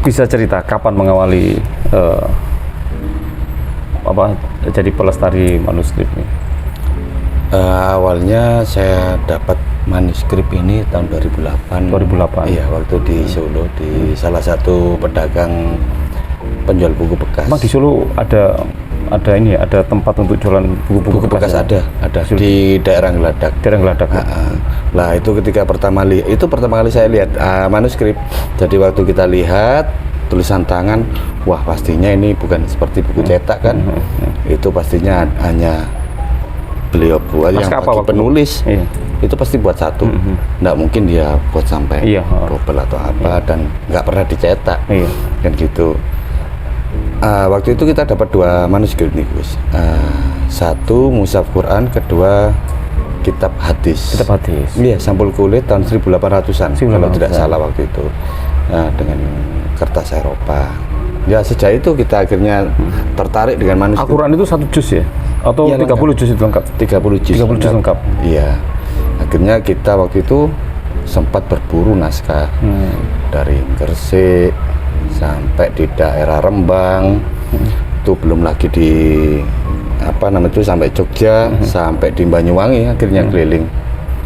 bisa cerita kapan mengawali jadi pelestari manuskrip ini? Awalnya saya dapat manuskrip ini tahun 2008. 2008. Iya, waktu di Solo di salah satu pedagang penjual buku bekas. Emang di Solo ada tempat untuk jualan buku-buku bekas ya? ada di daerah Geladak. Daerah Geladak. Lah itu ketika pertama kali saya lihat manuskrip. Jadi waktu kita lihat tulisan tangan, wah pastinya ini bukan seperti buku cetak kan. Itu pastinya hanya beliau buat yang bagi penulis. Iya. Itu pasti buat satu. Nggak mungkin dia buat sampai double atau apa dan nggak pernah dicetak. Iya. Kan gitu. Waktu itu kita dapat 2 manuskrip nih Gus. Satu mushaf Quran, kedua kitab hadis. Kitab hadis. Iya, sampul kulit tahun 1800-an kalau tidak salah waktu itu. Dengan kertas Eropa. Ya sejak itu kita akhirnya tertarik dengan manuskrip. Al-Quran itu 1 juz ya? Atau ya, 30 juz itu lengkap? 30 juz. 30 juz lengkap. Iya. Akhirnya kita waktu itu sempat berburu naskah dari Gresik sampai di daerah Rembang. Itu belum lagi di sampai Jogja, sampai di Banyuwangi akhirnya keliling.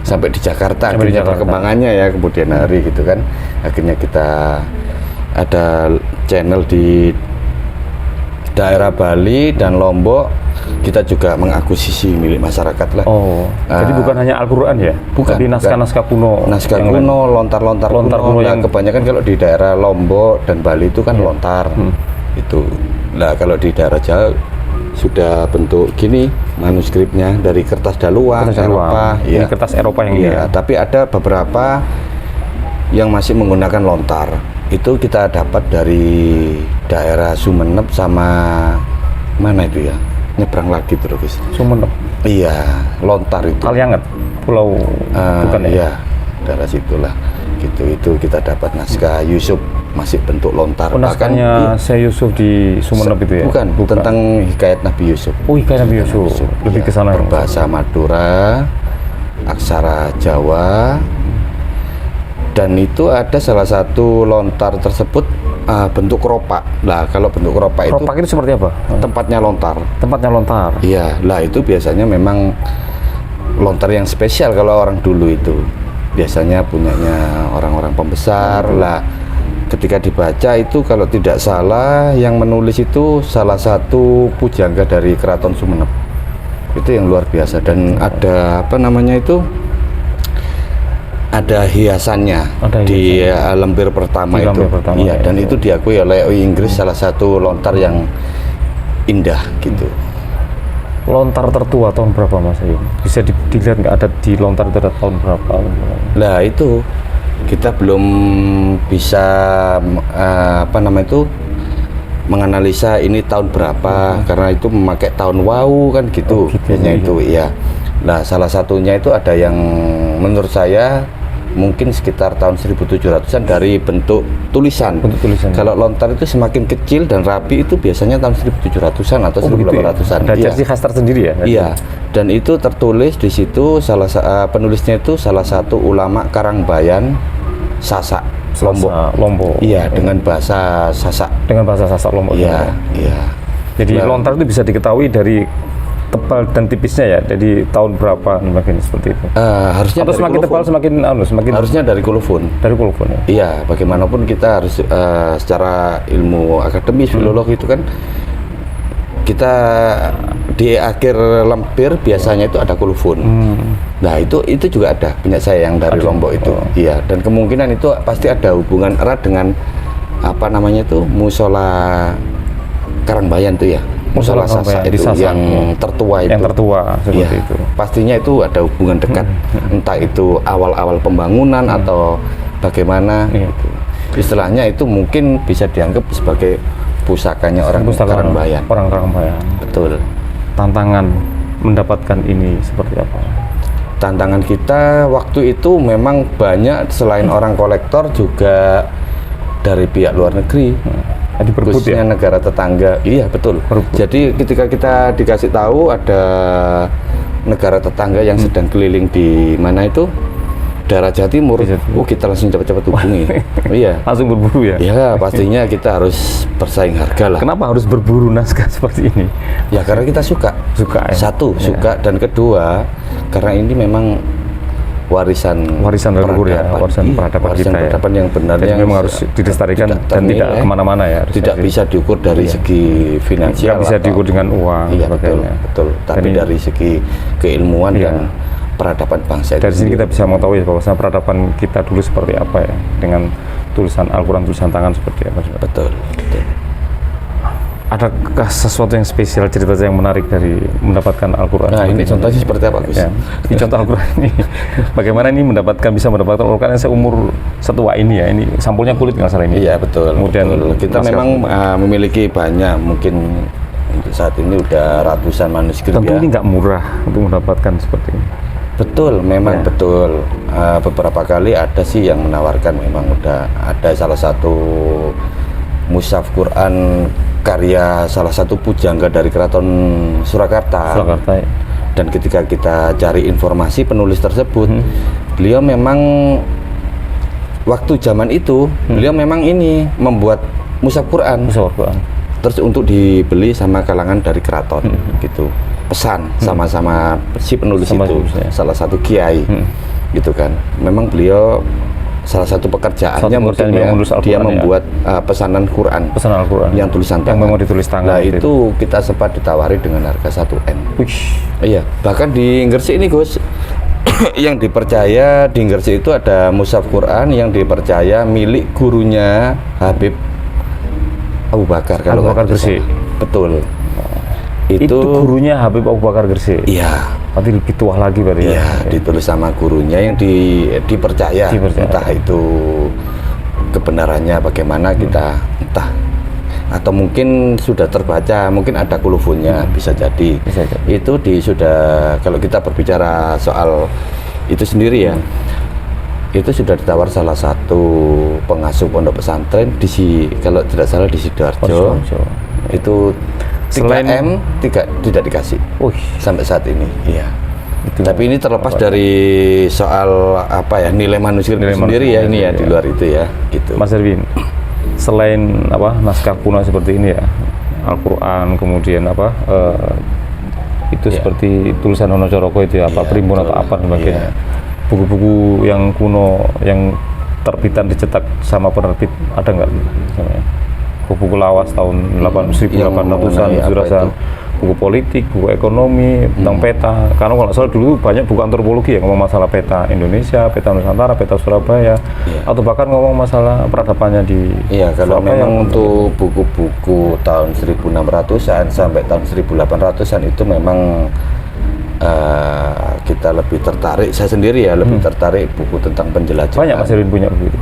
Sampai di Jakarta akhirnya perkembangannya ya kemudian hari gitu kan. Akhirnya kita ada channel di daerah Bali dan Lombok. Kita juga mengakuisisi milik masyarakat lah. Jadi bukan hanya Al-Quran ya? Bukan. Tapi naskah-naskah kuno. Naskah kuno, lontar-lontar kuno yang kebanyakan kalau di daerah Lombok dan Bali itu kan lontar. Itu. Nah, kalau di daerah Jawa sudah bentuk gini manuskripnya dari kertas daluang Eropa. Ini kertas Eropa yang iya, tapi ada beberapa yang masih menggunakan lontar. Itu kita dapat dari daerah Sumeneb sama mana itu ya? Nyebrang lagi terus. Sumeneb. Iya, lontar itu. Kalianget, pulau bukan ya? Iya, daerah situlah. Gitu itu kita dapat naskah Yusuf masih bentuk lontar. Naskahnya Syekh Yusuf di Sumeneb itu ya? Bukan, tentang hikayat Nabi Yusuf. Hikayat Nabi Yusuf. Lebih ke sana. Berbahasa Madura, aksara Jawa. Dan itu ada salah satu lontar tersebut bentuk keropak. Nah, kalau bentuk keropak itu seperti apa? Tempatnya lontar. Tempatnya lontar. Iya, lah itu biasanya memang lontar yang spesial kalau orang dulu itu. Biasanya punyanya orang-orang pembesar lah. Ketika dibaca itu kalau tidak salah yang menulis itu salah satu pujangga dari Keraton Sumeneb. Itu yang luar biasa dan ada ada hiasannya di lembar pertama itu. Iya, dan itu diakui oleh Inggris salah satu lontar yang indah gitu. Lontar tertua tahun berapa Mas Ayu? Bisa dilihat nggak ada di lontar itu ada tahun berapa? Nah itu kita belum bisa menganalisa ini tahun berapa karena itu memakai tahun wau kan gitu. Biasanya itu ya. Nah salah satunya itu ada yang menurut saya mungkin sekitar tahun 1700-an dari bentuk tulisan. Kalau lontar itu semakin kecil dan rapi itu biasanya tahun 1700-an atau 1800-an. Ada ciri khas tersendiri ya? Iya. Dan itu tertulis di situ penulisnya itu salah satu ulama Karangbayan Sasak Lombok. Iya, dengan bahasa Sasak. Dengan bahasa Sasak Lombok. Iya. Jadi lontar itu bisa diketahui dari tebal dan tipisnya ya, jadi tahun berapa mungkin seperti itu. Harusnya atau semakin tebal semakin harusnya dari kolofon. Dari kolofon ya. Iya, bagaimanapun kita harus secara ilmu akademis filologi itu kan kita di akhir lembar biasanya itu ada kolofon. Nah, itu juga ada punya saya yang dari Lombok itu. Iya, dan kemungkinan itu pasti ada hubungan erat dengan musola Karangbayan itu ya. Musola Sasak itu yang tertua itu. Yang tertua seperti itu. Pastinya itu ada hubungan dekat. Entah itu awal-awal pembangunan atau bagaimana. Gitu. Istilahnya itu mungkin bisa dianggap sebagai pusakanya orang Karangbayan. Orang Karangbayan. Betul. Tantangan mendapatkan ini seperti apa? Tantangan kita waktu itu memang banyak selain orang kolektor juga dari pihak luar negeri. Khususnya negara tetangga. Iya betul. Jadi ketika kita dikasih tahu ada negara tetangga yang sedang keliling di mana itu daerah Jawa Timur, Di Jawa Timur. oh kita langsung cepat-cepat hubungi. Iya. Langsung berburu ya. Ya pastinya kita harus bersaing harga lah. Kenapa harus berburu naskah seperti ini? Ya karena kita suka. Suka ya. Satu, suka, dan kedua karena ini memang warisan leluhur ya, peradaban. warisan Iya, peradaban warisan kita ya. peradaban yang benar, Jadi yang memang harus dilestarikan dan tidak ternilai, kemana-mana ya. harus tidak jadi. bisa diukur dari segi finansial, Nggak bisa atau- diukur dengan uang. iya sebagainya. betul, tapi Jadi, dari segi keilmuan Iya. dan peradaban bangsa itu dari sini kita sendiri. bisa mengetahui bahwasanya peradaban kita dulu seperti apa ya, dengan tulisan Al-Quran, tulisan tangan seperti apa. betul. Adakah sesuatu yang spesial, cerita yang menarik dari mendapatkan Al-Quran? Nah ini seperti contohnya seperti apa Gus? Ya, ini contoh Al-Quran ini. Bagaimana ini bisa mendapatkan Al-Quran yang seumur setua ini ya? Ini sampulnya kulit nggak salah ini? Iya betul. Kemudian betul. Kita naskah- memang memiliki banyak, mungkin untuk saat ini udah ratusan manuskrip tentu ya. ini nggak murah untuk mendapatkan seperti ini. Betul, memang Ya. betul. Beberapa kali ada sih yang menawarkan, memang udah ada salah satu mushaf Quran karya salah satu pujangga dari Keraton Surakarta. Surakarta ya. Dan ketika kita cari informasi penulis tersebut, beliau memang waktu zaman itu beliau memang ini membuat mushaf Quran. Mushaf Al-Quran. Terus untuk dibeli sama kalangan dari keraton gitu, pesan sama-sama si penulis Sama itu penulisnya. salah satu kiai gitu kan. Memang beliau salah satu pekerjaannya Satu mungkin pekerjaan ya, yang menulis Al-Quran dia ya. membuat pesanan Quran Pesan Al-Quran yang tulisan yang tangan. memang ditulis tangan. Nah gitu. itu kita sempat ditawari dengan harga 1 M. Wih, Iya, bahkan di Gresik ini Gus, yang dipercaya di Gresik itu ada mushaf Quran yang dipercaya milik gurunya Habib Abu Bakar kalau Abu Bakar nggak salah. Gresik. Betul. itu gurunya Habib Abu Bakar Gresik. Iya. Nanti lebih tua lagi berarti ya. Iya, ditulis sama gurunya yang dipercaya. Dipercaya. Entah itu kebenarannya bagaimana kita entah, atau mungkin sudah terbaca, mungkin ada kulufunnya, bisa jadi. Bisa jadi. Itu sudah, kalau kita berbicara soal itu sendiri ya, itu sudah ditawar salah satu pengasuh pondok pesantren kalau tidak salah di Sidoarjo. Sidoarjo. Itu 3 Selain- M tidak dikasih Wih, sampai saat ini. Iya. itu Tapi ini terlepas dari soal apa ya, nilai manuskrip Nilai sendiri ya, manuskrip, ini ya iya. di luar itu ya, gitu. Mas Erwin, selain naskah kuno seperti ini ya, Al-Quran, kemudian itu Iya. seperti tulisan Honocoroko itu ya, apa Iya, Primbon betul. atau apa dan sebagainya. Iya. Buku-buku yang kuno yang terbitan dicetak sama penerbit ada nggak? Misalnya buku-buku lawas tahun 1800-an, mengenai apa jelasan itu? buku politik, buku ekonomi, tentang peta. Karena kalau nggak salah dulu banyak buku antropologi yang ngomong masalah peta Indonesia, peta Nusantara, peta Surabaya, Iya. atau bahkan ngomong masalah peradabannya di Iya, kalau Surabaya. memang untuk buku-buku tahun 1600-an sampai tahun 1800-an itu memang kita lebih tertarik, saya sendiri ya lebih tertarik buku tentang penjelajahan. banyak Mas Erwin punya buku itu.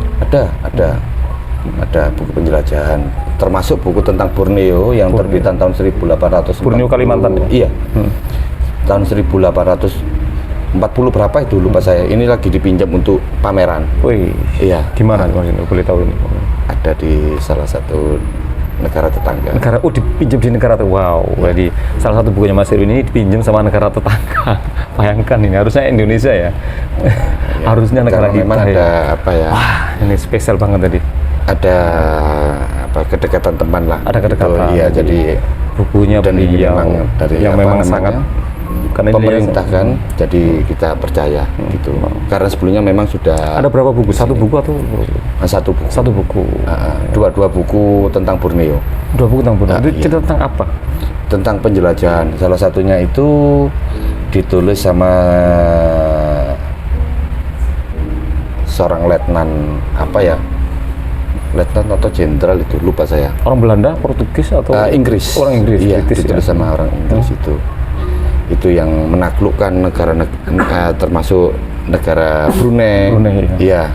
Ada buku penjelajahan, termasuk buku tentang Borneo yang terbitan tahun 1840. Borneo Kalimantan ya? Iya. Tahun 1840 berapa itu lupa saya. Ini lagi dipinjam untuk pameran. Wih, Iya. gimana Mas Erwin? Boleh tahu ini? Ada di salah satu negara tetangga. Negara, dipinjam di negara wow. Jadi salah satu bukunya Mas Erwin ini dipinjam sama negara tetangga. Bayangkan ini harusnya Indonesia ya. Harusnya negara Karena kita memang ya. ada apa ya? Wah, ini spesial banget tadi. Ada apa, kedekatan teman lah. Ada kedekatan. Gitu. Iya, jadi Bukunya dan ini beliau memang dari yang apa memang namanya, sangat karena ini pemerintah kan, jadi kita percaya gitu. Karena sebelumnya memang sudah ada berapa buku? Satu buku atau satu buku. satu buku? Dua buku tentang Borneo, Dua buku tentang Borneo. Itu iya. cerita tentang apa? tentang penjelajahan. Salah satunya itu ditulis sama seorang letnan apa ya, letnan atau jenderal itu lupa saya. Orang Belanda, Portugis atau Inggris. Orang Inggris. Iya, British ditulis ya? sama orang Inggris itu yang menaklukkan negara termasuk negara Brunei. Brunei, Iya,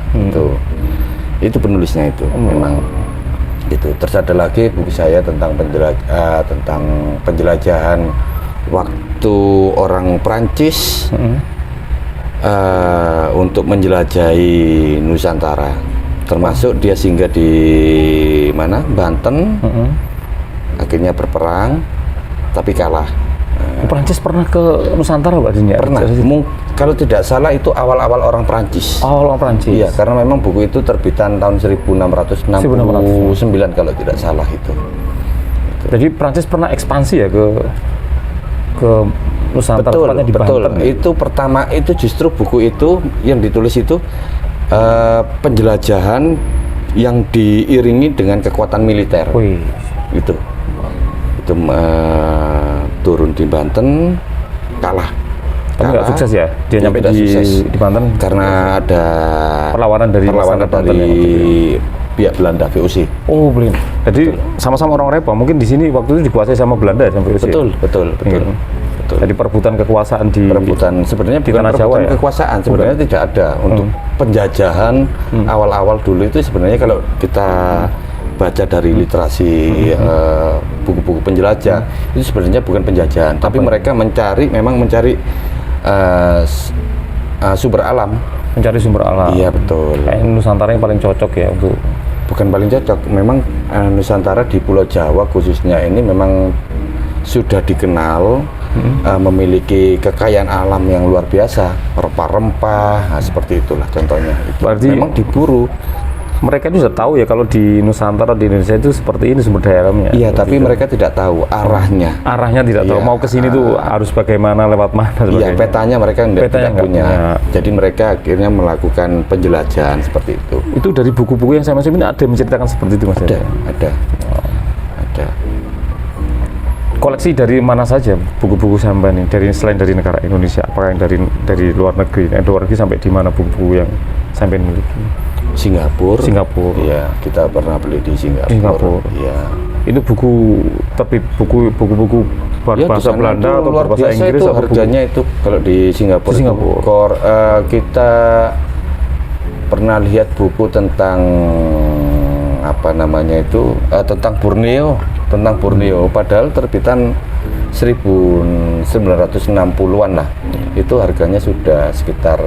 itu penulisnya itu memang itu. Terus ada lagi buku saya tentang tentang penjelajahan waktu orang Prancis untuk menjelajahi Nusantara, termasuk dia singgah di mana, Banten, akhirnya berperang tapi kalah. Prancis pernah ke Nusantara Pak Dinya? Pernah. Kalau tidak salah itu awal-awal orang Prancis. Awal Prancis. Iya, karena memang buku itu terbitan tahun 1669 kalau tidak salah itu. Jadi Prancis pernah ekspansi ya ke Nusantara, Betul, tepatnya di betul. Banten. Ya? Itu pertama itu justru buku itu yang ditulis itu penjelajahan yang diiringi dengan kekuatan militer. Wih. Itu turun di Banten, kalah. Tapi nggak sukses ya? Dia nyampe di Banten karena ada perlawanan dari Banten ya, pihak Belanda, VOC. Oh, Belanda. Jadi sama-sama orang Repa. Mungkin di sini waktu itu dikuasai sama Belanda sama VOC. Betul. Jadi perebutan kekuasaan sebenarnya bukan Jawa, perebutan kekuasaan, sebenarnya tidak ada untuk penjajahan awal-awal dulu itu sebenarnya kalau kita baca dari literasi buku-buku penjelajah itu sebenarnya bukan penjajahan, tapi mereka mencari sumber alam. Mencari sumber alam. Iya betul. Kayak Nusantara yang paling cocok ya untuk. Bukan paling cocok, memang Nusantara di Pulau Jawa khususnya ini memang sudah dikenal memiliki kekayaan alam yang luar biasa, rempah-rempah, seperti itulah contohnya. Berarti memang diburu. Mereka itu sudah tahu ya kalau di Nusantara, di Indonesia itu seperti ini sumber daya alamnya. Iya, tapi mereka tidak tahu arahnya. Arahnya tidak tahu. Mau ke sini tuh harus bagaimana, lewat mana. Iya, petanya mereka tidak punya. Jadi mereka akhirnya melakukan penjelajahan seperti itu. Itu dari buku-buku yang saya masuk ini ada yang menceritakan seperti itu, Mas? Ada. Koleksi dari mana saja buku-buku sampai ini? Selain dari negara Indonesia, apakah yang dari luar negeri? Luar negeri sampai di mana buku-buku yang sampai miliki? Singapura. Iya, kita pernah beli di Singapura. Iya. Itu buku terbit buku-buku bahasa Belanda atau luar bahasa biasa. Inggris? Itu harganya itu kalau di Singapura. Kita pernah lihat buku tentang tentang Borneo, padahal terbitan 1960-an lah. Itu harganya sudah sekitar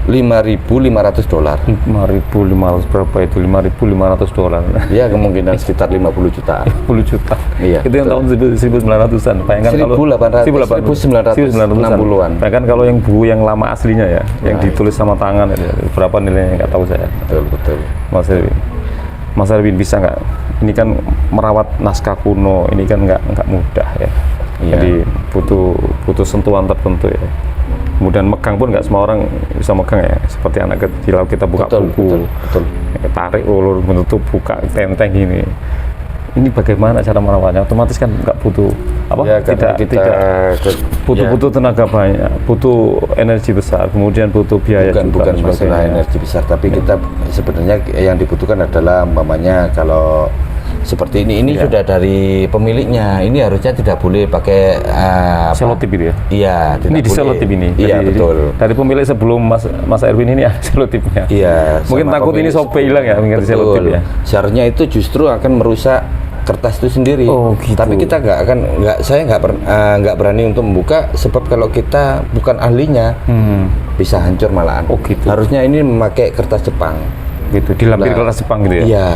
$5.500. 5.500 berapa itu? $5.500. Ya, kemungkinan sekitar 50 juta. 10 juta. Iya. Itu yang tahun 1900-an. Bayangkan 1960-an. Bayangkan kalau yang buku yang lama aslinya ya, yang ditulis sama tangan ya, berapa nilainya nggak tahu saya. Betul. Mas Erwin bisa nggak? Ini kan merawat naskah kuno, ini kan nggak mudah ya. Iya. Jadi butuh sentuhan tertentu ya. Kemudian megang pun nggak semua orang bisa megang ya, seperti anak kecil kita buka buku, tarik ulur menutup, buka tenteng gini. Ini bagaimana cara merawatnya? Otomatis kan nggak butuh butuh tenaga banyak, butuh energi besar, kemudian butuh biaya bukan masalah energi besar, tapi kita sebenarnya yang dibutuhkan adalah umpamanya kalau seperti ini sudah dari pemiliknya, ini harusnya tidak boleh pakai selotip itu ya? Iya, ini di selotip ini? Iya, betul. Dari pemilik sebelum Mas Erwin ini ada selotipnya? Iya. Mungkin takut ini sampai hilang ya, mengerti selotip ya? Seharusnya itu justru akan merusak kertas itu sendiri. Oh, gitu. Tapi kita saya nggak berani untuk membuka, sebab kalau kita bukan ahlinya bisa hancur malahan. Oh, gitu. Harusnya ini memakai kertas Jepang. Gitu, dilampir kertas Jepang gitu ya? Iya,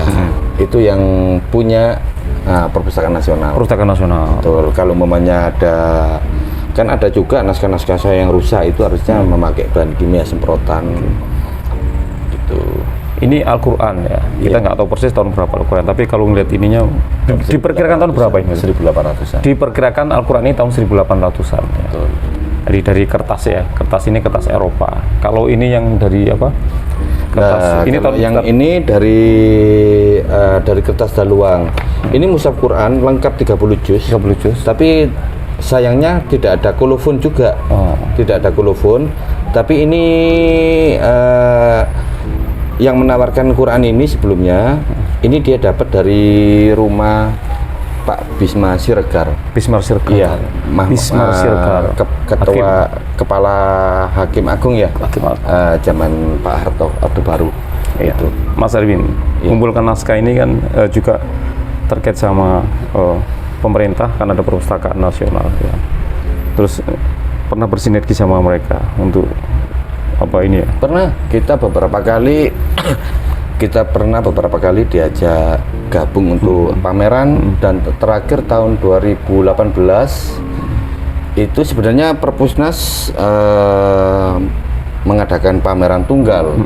itu yang punya Perpustakaan Nasional. Perpustakaan Nasional. Betul. Kalau mamanya ada juga naskah-naskah saya yang rusak, itu harusnya memakai bahan kimia semprotan. Gitu. Ini Al-Quran ya, kita nggak tahu persis tahun berapa Al-Quran, tapi kalau ngeliat ininya, diperkirakan tahun berapa ini? 1800-an. Diperkirakan Al-Quran ini tahun 1800-an ya. Betul. Jadi dari kertas ya, kertas ini kertas Eropa. Kalau ini yang dari apa? Kertas ini ini dari kertas daluang. Ini mushaf Quran lengkap 30 juz. Tapi sayangnya tidak ada kolofon juga. Tidak ada kolofon. Tapi ini yang menawarkan Quran ini sebelumnya, ini dia dapat dari rumah Pak Bisma Siregar. Iya, Bisma Siregar. Kepala Hakim Agung ya. Zaman Pak Harto Orde Baru. Iya. Itu. Mas Erwin, kumpulkan naskah ini kan juga terkait sama pemerintah, kan ada Perpustakaan Nasional ya. Terus pernah bersinergi sama mereka untuk apa ini ya? Pernah, kita beberapa kali kita pernah beberapa kali diajak gabung untuk pameran, dan terakhir tahun 2018 itu sebenarnya Perpusnas mengadakan pameran tunggal.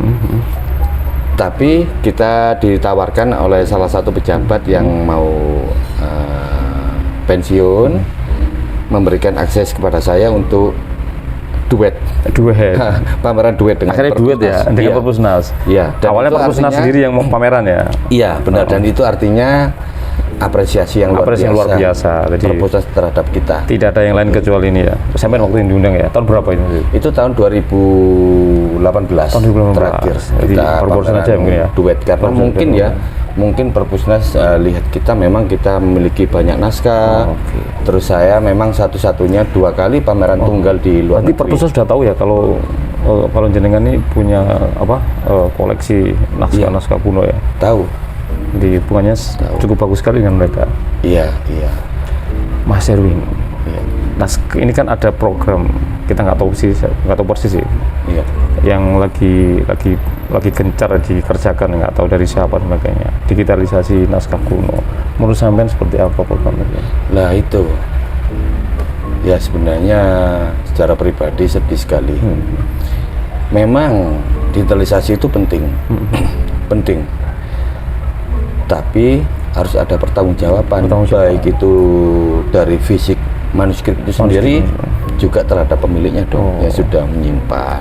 Tapi kita ditawarkan oleh salah satu pejabat yang mau pensiun, memberikan akses kepada saya untuk duet pameran duet dengan akhirnya duet ya dengan Iya. Perpusnas. Iya, dan Awalnya itu Perpusnas artinya- sendiri yang mau pameran ya. Iya benar, dan itu artinya apresiasi yang Apresiasi yang luar biasa. Jadi Perpusnas terhadap kita. tidak ada yang lain kecuali ini ya. Sampai waktu ini diundang ya. Tahun berapa ini? Itu tahun 2018 Tahun 2018. terakhir Jadi kita Perpusnas pameran aja mungkin ya? duet, karena Perpusnas mungkin aja. ya mungkin Perpusnas lihat kita memang kita memiliki banyak naskah. Oke. Terus saya memang satu-satunya 2 kali pameran tunggal di luar Berarti negeri. Perpusnas sudah tahu ya kalau jenengan ini punya apa koleksi naskah-naskah kuno ya. Tahu. Di hubungannya cukup bagus sekali dengan mereka. Iya, iya. Mas Erwin, Iya. ini kan ada program, kita nggak tahu persis sih, Iya. yang lagi gencar dikerjakan, nggak tahu dari siapa dan sebagainya, digitalisasi naskah kuno. Menurut sampean seperti apa program itu? Nah itu ya sebenarnya secara pribadi sedih sekali. Memang digitalisasi itu penting, penting. Tapi harus ada pertanggungjawaban, baik itu dari fisik manuskrip itu sendiri, juga terhadap pemiliknya dong, yang sudah menyimpan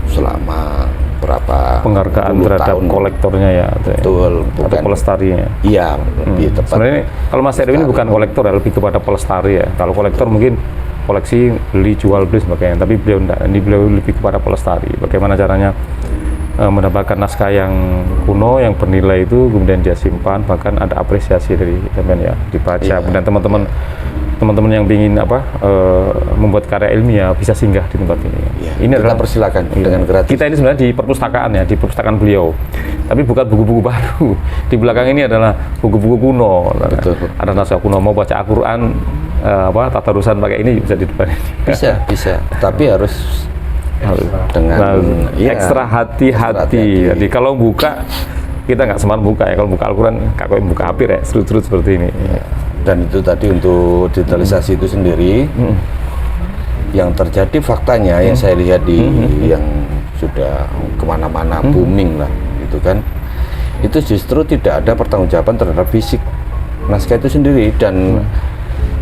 selama berapa Penghargaan puluh terhadap tahun. kolektornya ya, Betul, atau bukan. pelestarinya. Iya, lebih tepat. Sebenarnya kalau Mas Erwin ini bukan kolektor ya, lebih kepada pelestari ya. Kalau kolektor mungkin koleksi beli jual beli sebagainya, tapi beliau enggak. Ini beliau lebih kepada pelestari. Bagaimana caranya mendapatkan naskah yang kuno yang bernilai itu kemudian dia simpan, bahkan ada apresiasi dari teman ya, dibaca. Iya. Kemudian teman-teman yang ingin membuat karya ilmiah bisa singgah di tempat ini. Iya, Ini kita adalah persilakan dengan gratis. kita ini sebenarnya di perpustakaan ya, di perpustakaan beliau. Tapi bukan buku-buku baru. Di belakang ini adalah buku-buku kuno. Betul. Ada naskah kuno, mau baca Al-Qur'an tadarusan pakai ini bisa di depan ini. Bisa. Tapi harus dengan ya, ekstra ekstra hati-hati. Jadi kalau buka kita nggak sempat buka ya. Kalau buka Al-Qur'an kakak buka hapir ya, serut-serut seperti ini. Dan itu tadi untuk digitalisasi itu sendiri yang terjadi faktanya yang saya lihat di yang sudah kemana-mana booming lah gitu kan, itu justru tidak ada pertanggungjawaban terhadap fisik naskah itu sendiri, dan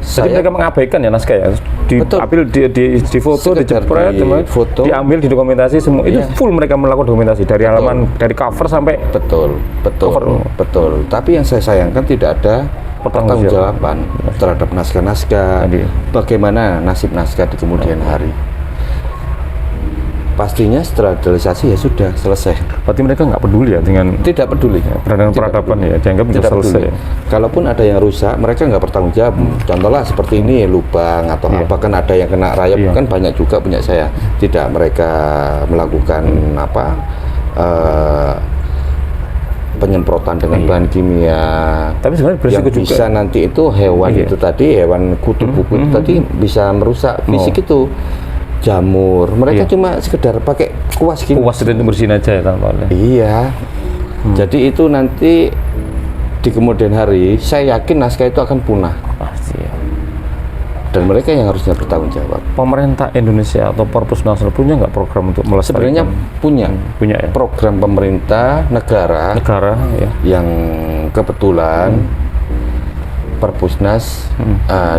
Jadi mereka mengabaikan ya naskah ya, diambil di foto, Sekedar dijepret, foto. diambil, didokumentasi semua. Itu Iya. full mereka melakukan dokumentasi dari halaman, dari cover sampai betul. Cover. Tapi yang saya sayangkan tidak ada pertanggungjawaban terhadap naskah-naskah. Tadi. Bagaimana nasib naskah di kemudian hari? Pastinya setelah digitalisasi ya sudah selesai. berarti mereka nggak peduli ya dengan Tidak peduli. peradaban ya, dianggap sudah Tidak selesai. peduli. Kalaupun ada yang rusak, mereka nggak bertanggung jawab. Contohlah seperti ini, lubang atau Iya. apa, kan ada yang kena rayap, Iya. kan banyak juga punya saya. Tidak mereka melakukan penyemprotan dengan bahan kimia. Tapi sebenarnya Yang berisiko juga. bisa nanti itu hewan Iya. itu tadi, hewan kutu buku itu tadi bisa merusak fisik itu. Jamur, mereka Iya. cuma sekedar pakai kuas gini. Puas dan bersihin aja ya tampaknya. Iya. Jadi itu nanti di kemudian hari saya yakin naskah itu akan punah, Pasti ya. dan mereka yang harusnya bertanggung jawab. Pemerintah Indonesia atau Perpusnas punya nggak program untuk Sebenarnya melestarikan? punya ya program pemerintah negara negara ya. yang kebetulan Perpusnas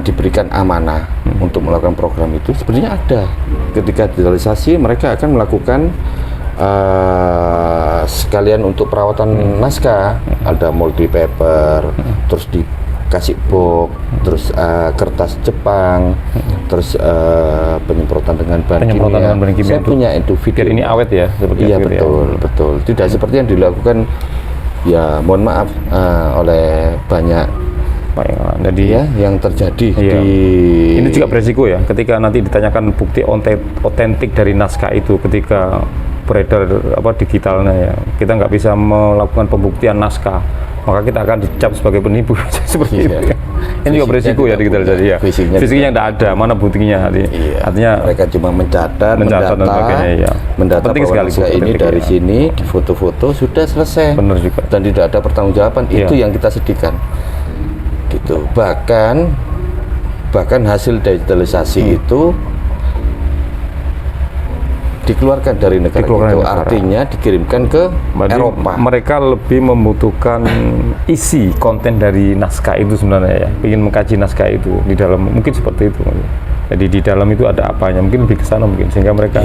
diberikan amanah untuk melakukan program itu. Sebenarnya ada. Ketika digitalisasi mereka akan melakukan sekalian untuk perawatan naskah, ada multi paper, terus dikasih box, terus kertas Jepang, terus penyemprotan dengan bahan Penyemprotan kimia. dengan bahan kimia Saya itu punya itu video. biar ini awet ya seperti Iya itu ya. betul. Tidak seperti yang dilakukan, ya mohon maaf, oleh banyak Jadi ya yang terjadi Iya. di ini juga beresiko ya ketika nanti ditanyakan bukti otentik dari naskah itu ketika beredar digitalnya ya, kita nggak bisa melakukan pembuktian naskah, maka kita akan dicap sebagai penipu seperti Iya. itu ya. Ini juga beresiko ya digitalisasi ya. Fisiknya tidak ada, mana buktinya artinya mereka cuma mencatat dan sebagainya, ya. mendata penting bahwa sekali naskah ini dari sini di foto-foto sudah selesai. Benar juga. Dan tidak ada pertanggungjawaban. Itu yang kita sedihkan. Gitu. Bahkan hasil digitalisasi itu dikeluarkan dari negara itu, artinya dikirimkan ke Eropa. Mereka lebih membutuhkan isi konten dari naskah itu sebenarnya ya, ingin mengkaji naskah itu di dalam, mungkin seperti itu. Jadi di dalam itu ada apanya, mungkin lebih ke sana mungkin, sehingga mereka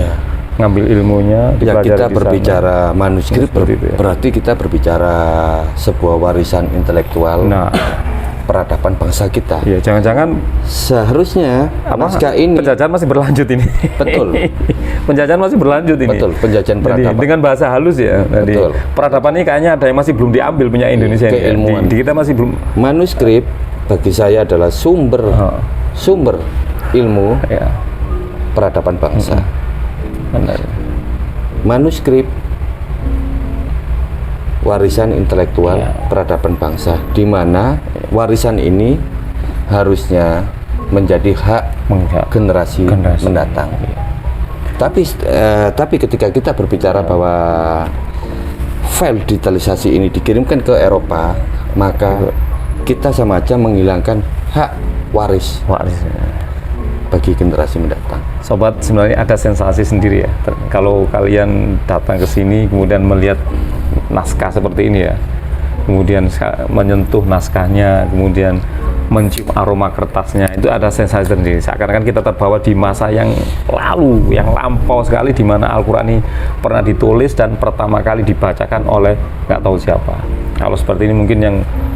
ngambil ilmunya. Ya, kita berbicara manuskrip berarti kita berbicara sebuah warisan intelektual. Peradaban bangsa kita. Ya, jangan-jangan seharusnya naskah ini penjajahan masih berlanjut ini. Betul. Penjajahan masih berlanjut ini. Betul, penjajahan peradaban. Jadi, dengan bahasa halus ya. Betul. Peradaban ini kayaknya ada yang masih belum diambil punya Indonesia ini. Keilmuan. Di kita masih belum. Manuskrip bagi saya adalah sumber ilmu peradaban bangsa. Benar. Manuskrip warisan intelektual peradaban bangsa, di mana warisan ini harusnya menjadi hak generasi mendatang. Tapi ketika kita berbicara bahwa file digitalisasi ini dikirimkan ke Eropa, maka kita sama aja menghilangkan hak waris bagi generasi mendatang. Sobat, sebenarnya ada sensasi sendiri ya kalau kalian datang ke sini kemudian melihat naskah seperti ini ya, kemudian menyentuh naskahnya, kemudian mencium aroma kertasnya, itu ada sensasi sendiri. Seakan-akan kita terbawa di masa yang lalu, yang lampau sekali, di mana Al-Quran ini pernah ditulis dan pertama kali dibacakan oleh nggak tahu siapa. Kalau seperti ini mungkin yang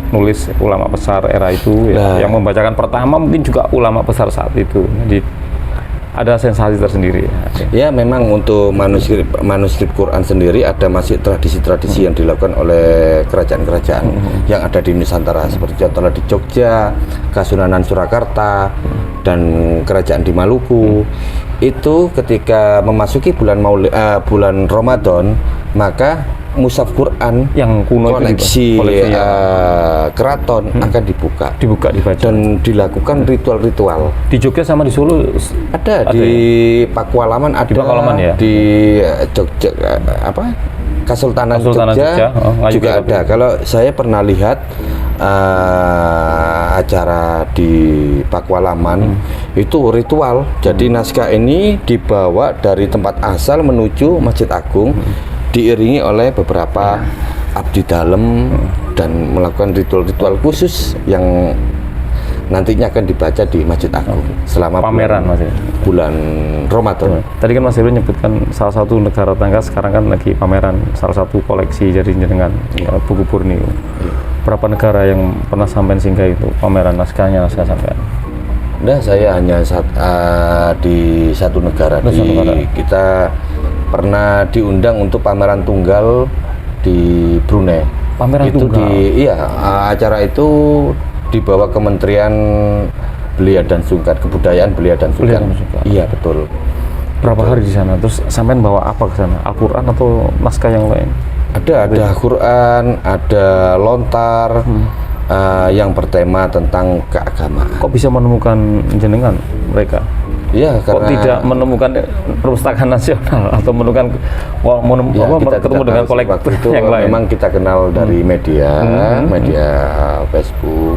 nulis ulama besar era itu, yang membacakan pertama mungkin juga ulama besar saat itu. Jadi ada sensasi tersendiri. Ya, memang untuk manuskrip Quran sendiri ada masih tradisi-tradisi yang dilakukan oleh kerajaan-kerajaan yang ada di Nusantara, seperti contohnya di Jogja, Kasunanan Surakarta, dan kerajaan di Maluku. Itu ketika memasuki bulan Ramadan, maka mushaf Quran yang kuno koleksi keraton akan dibuka dibaca dan dilakukan ritual-ritual. Di Jogja sama di Solo ada di Pakualaman, ada di Jogja Kesultanan Jogja juga ada. Kalau saya pernah lihat acara di Pakualaman itu ritual. Jadi naskah ini dibawa dari tempat asal menuju Masjid Agung, diiringi oleh beberapa abdi dalam dan melakukan ritual-ritual khusus yang nantinya akan dibaca di Masjid Agung selama pameran bulan Ramadan. Tadi kan Mas Heru menyebutkan salah satu negara tetangga sekarang kan lagi pameran salah satu koleksi jadi dengan buku Borneo. Berapa negara yang pernah sampai singgah itu pameran naskah sampai? Nah, saya hanya di satu negara. Kita pernah diundang untuk pameran tunggal di Brunei. Pameran itu tunggal? Acara itu dibawa Kementerian Belia dan Sungkan, Kebudayaan Belia dan Sungkan. Iya, betul. Berapa hari di sana? Terus sampean bawa apa ke sana? Al-Quran atau naskah yang lain? Ada Quran, ada lontar yang bertema tentang keagamaan. Kok bisa menemukan jenengan mereka? Iya, kok tidak menemukan perpustakaan nasional atau menemukan ketemu dengan kolektor yang lain? Memang kita kenal dari media Facebook.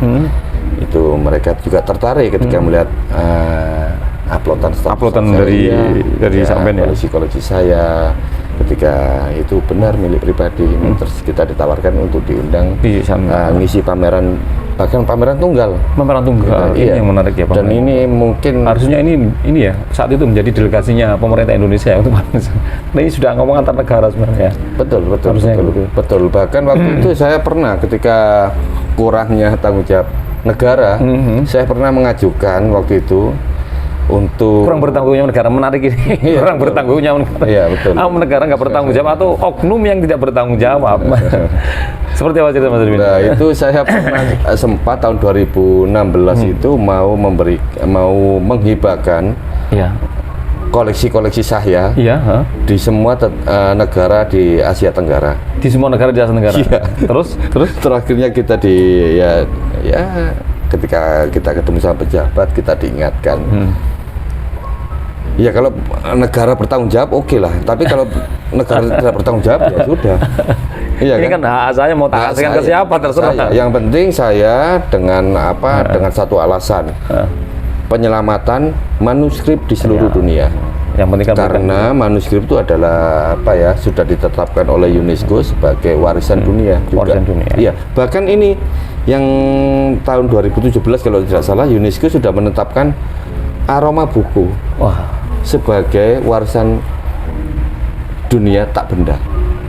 Itu mereka juga tertarik ketika melihat uploadan dari sampean ya, koleksi saya. Ketika itu benar milik pribadi, terus kita ditawarkan untuk diundang ngisi pameran, bahkan pameran tunggal. Ini yang menarik ya Pak. Dan ini mungkin harusnya ini ya saat itu menjadi delegasinya pemerintah Indonesia untuk ini sudah ngomong antar negara sebenarnya. Betul. Bahkan waktu itu saya pernah, ketika kurangnya tanggung jawab negara, saya pernah mengajukan waktu itu untuk kurang bertanggung jawab negara. Menarik ini. Kurang bertanggung jawab negara. Iya, betul. Negara nggak bertanggung jawab atau oknum yang tidak bertanggung jawab. Seperti apa cerita Mas Irwin? Nah, itu saya pernah sempat tahun 2016 itu mau menghibahkan koleksi-koleksi saya di semua negara di Asia Tenggara. Di semua negara di Asia Tenggara. Terus terakhirnya kita ketika kita ketemu sama pejabat kita diingatkan. Ya kalau negara bertanggung jawab oke lah, tapi kalau negara tidak bertanggung jawab ya sudah. Iya Ini kan hak saya mau tak kasihkan ke siapa terserah. Yang penting saya dengan dengan satu alasan. Penyelamatan manuskrip di seluruh dunia. Yang penting kan Karena manuskrip itu adalah sudah ditetapkan oleh UNESCO sebagai warisan dunia juga. Warisan dunia. Iya, bahkan ini yang tahun 2017 kalau tidak salah UNESCO sudah menetapkan aroma buku sebagai warisan dunia tak benda.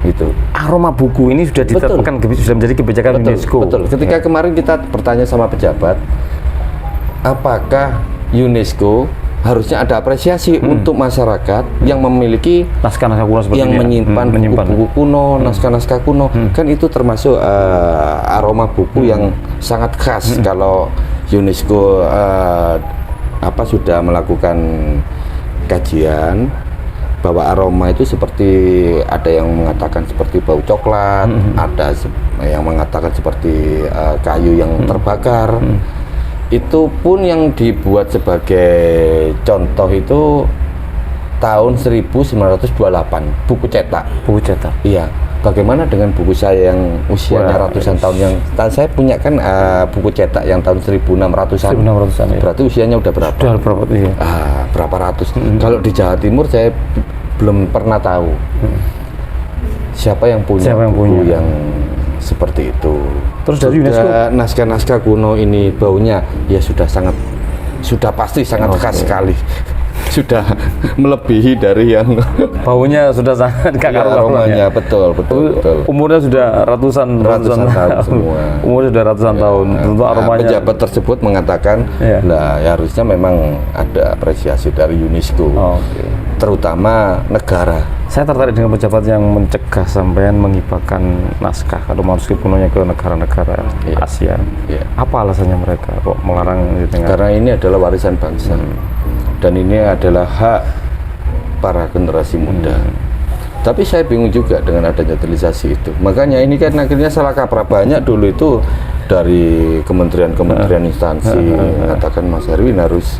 Gitu. Aroma buku ini sudah ditetapkan, sudah menjadi kebijakan UNESCO. Betul. Ketika kemarin kita bertanya sama pejabat, apakah UNESCO harusnya ada apresiasi untuk masyarakat yang memiliki naskah-naskah kuno seperti yang menyimpan buku-buku kuno, naskah-naskah kuno, kan itu termasuk aroma buku yang sangat khas. Kalau UNESCO sudah melakukan kajian bahwa aroma itu seperti ada yang mengatakan seperti bau coklat, ada yang mengatakan seperti kayu yang terbakar. Itu pun yang dibuat sebagai contoh itu tahun 1928, buku cetak. Buku cetak. Iya. Bagaimana dengan buku saya yang usianya ratusan tahun yang saya punya kan buku cetak yang tahun 1600-an. 1600-an ya. Berarti usianya udah berapa? Sudah berapa iya. Berapa ratus. Kalau di Jawa Timur saya belum pernah tahu siapa yang punya buku yang seperti itu. Terus dari UNESCO naskah-naskah kuno ini baunya ya sudah pasti sangat khas sekali. Sudah melebihi dari yang baunya sudah sangat aromanya betul. Umurnya sudah ratusan tahun semua. Umurnya sudah ratusan tahun. Tentu aromanya. Pejabat tersebut mengatakan, lah ya harusnya memang ada apresiasi dari UNESCO, terutama negara. Saya tertarik dengan pejabat yang mencegah sampean menghibahkan naskah atau manuskrip kunonya ke negara-negara Asia. Apa alasannya mereka kok melarang? Karena ini adalah warisan bangsa. Dan ini adalah hak para generasi muda. Tapi saya bingung juga dengan adanya utilisasi itu. Makanya ini kan akhirnya salah kaprah banyak dulu itu dari kementerian instansi mengatakan Mas Erwin harus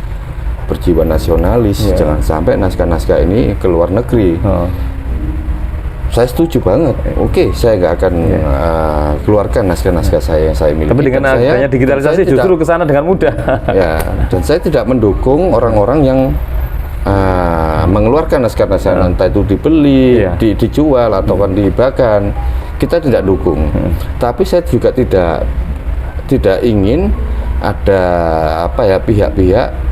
berjiwa nasionalis, jangan sampai naskah-naskah ini ke luar negeri. Saya setuju banget. Oke, saya nggak akan keluarkan naskah-naskah saya yang saya miliki. Tapi dengan adanya digitalisasi justru ke sana dengan mudah. Ya, dan saya tidak mendukung orang-orang yang mengeluarkan naskah-naskah entah itu dibeli, dijual atau kan dihibahkan. Kita tidak dukung. Tapi saya juga tidak ingin ada pihak-pihak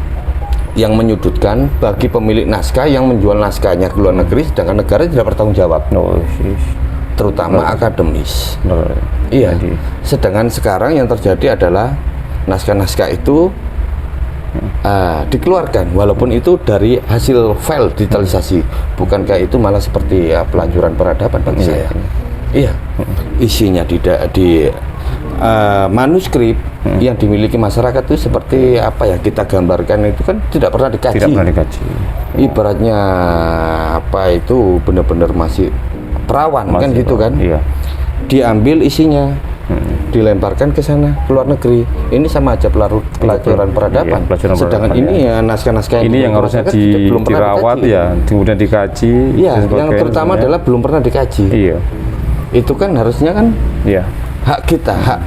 yang menyudutkan bagi pemilik naskah yang menjual naskahnya ke luar negeri, sedangkan negara tidak bertanggung jawab, terutama akademis. Iya. Sedangkan sekarang yang terjadi adalah naskah-naskah itu dikeluarkan, walaupun itu dari hasil file digitalisasi. Bukankah itu malah seperti pelajaran peradaban bagi saya? Iya. Isinya di manuskrip yang dimiliki masyarakat itu seperti kita gambarkan itu kan tidak pernah dikaji. Tidak pernah dikaji. Ibaratnya itu benar-benar masih perawan kan gitu kan? Iya. Diambil isinya, dilemparkan ke sana ke luar negeri. Ini sama aja pelajaran peradaban. Sedangkan ini naskah-naskah ini yang harusnya dirawat kemudian dikaji. Iya, yang terutama adalah belum pernah dikaji. Iya. Itu kan harusnya kan hak kita, hak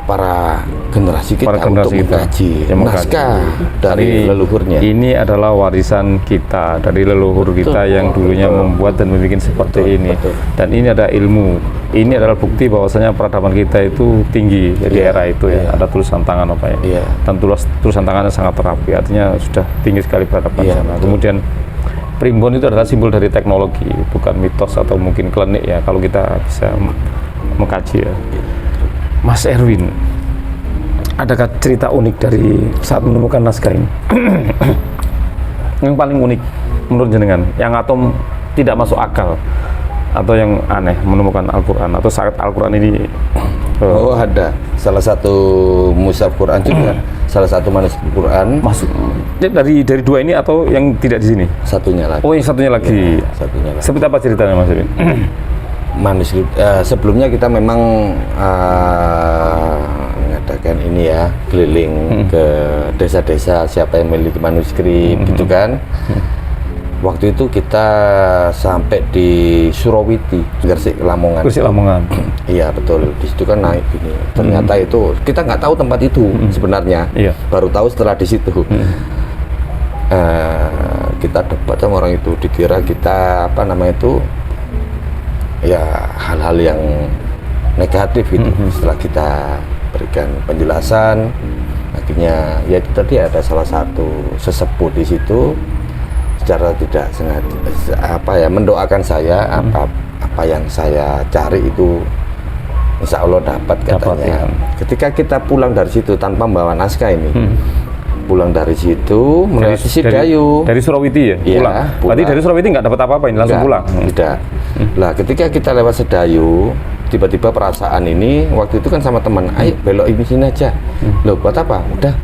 para generasi kita untuk mengkaji naskah dari leluhurnya. Ini adalah warisan kita dari leluhur kita yang dulunya membuat dan membuat seperti ini. Dan ini ada ilmu. Ini adalah bukti bahwasanya peradaban kita itu tinggi di era itu Ada tulisan tangan Dan tulisan tangannya sangat terapi. Artinya sudah tinggi sekali peradaban sana. Kemudian primbon itu adalah simbol dari teknologi, bukan mitos atau mungkin klinik kalau kita bisa mengkaji Mas Erwin, adakah cerita unik dari saat menemukan naskah ini? Yang paling unik menurut jenengan, yang atau tidak masuk akal atau yang aneh menemukan Al-Quran atau saat Al-Quran ini? Ada salah satu mushaf Quran juga, salah satu manuskrip Quran. Masuk dari dua ini atau yang tidak di sini? Satunya lagi. Yang satunya lagi. Seperti apa ceritanya Mas Erwin? Manuskrip sebelumnya kita memang mengadakan mengadakan ini ya, keliling ke desa-desa siapa yang memiliki manuskrip gitu kan. Waktu itu kita sampai di Surawiti, Gresik Lamongan. Gresik Lamongan. Iya betul, di situ kan naik gini. Ternyata itu kita nggak tahu tempat itu sebenarnya. Iya. Baru tahu setelah di situ. Kita debat sama orang itu, dikira kita apa namanya itu, ya hal-hal yang negatif gitu. Setelah kita berikan penjelasan, akhirnya ya itu tadi ada salah satu sesepuh di situ secara tidak sengaja apa ya mendoakan saya apa yang saya cari itu insya Allah dapat katanya. Ya. Ketika kita pulang dari situ tanpa membawa naskah ini, pulang dari situ melewati Sidayu. Dari Surawiti ya? Iya, pulang. Berarti dari Surawiti nggak dapat apa-apa ini, langsung pulang? Tidak. Lah ketika kita lewat Sedayu, tiba-tiba perasaan ini, waktu itu kan sama teman, ayo belok ini sini aja. Loh buat apa? Udah,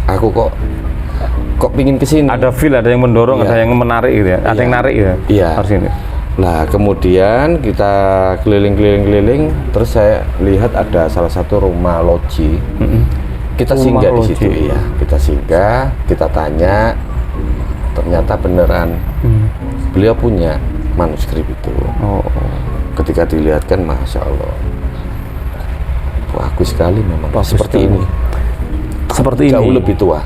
aku kok pingin kesini. Ada feel, ada yang mendorong, ada yang menarik gitu ya? Ada yang narik ya? Iya. Harus ini. Nah kemudian kita keliling-keliling, terus saya lihat ada salah satu rumah loji. Kita singgah di situ, iya. Kita singgah, kita tanya, ternyata beneran beliau punya manuskrip itu. Ketika dilihatkan, masya Allah, bagus sekali memang. Seperti ini. Seperti jauh ini. lebih tua.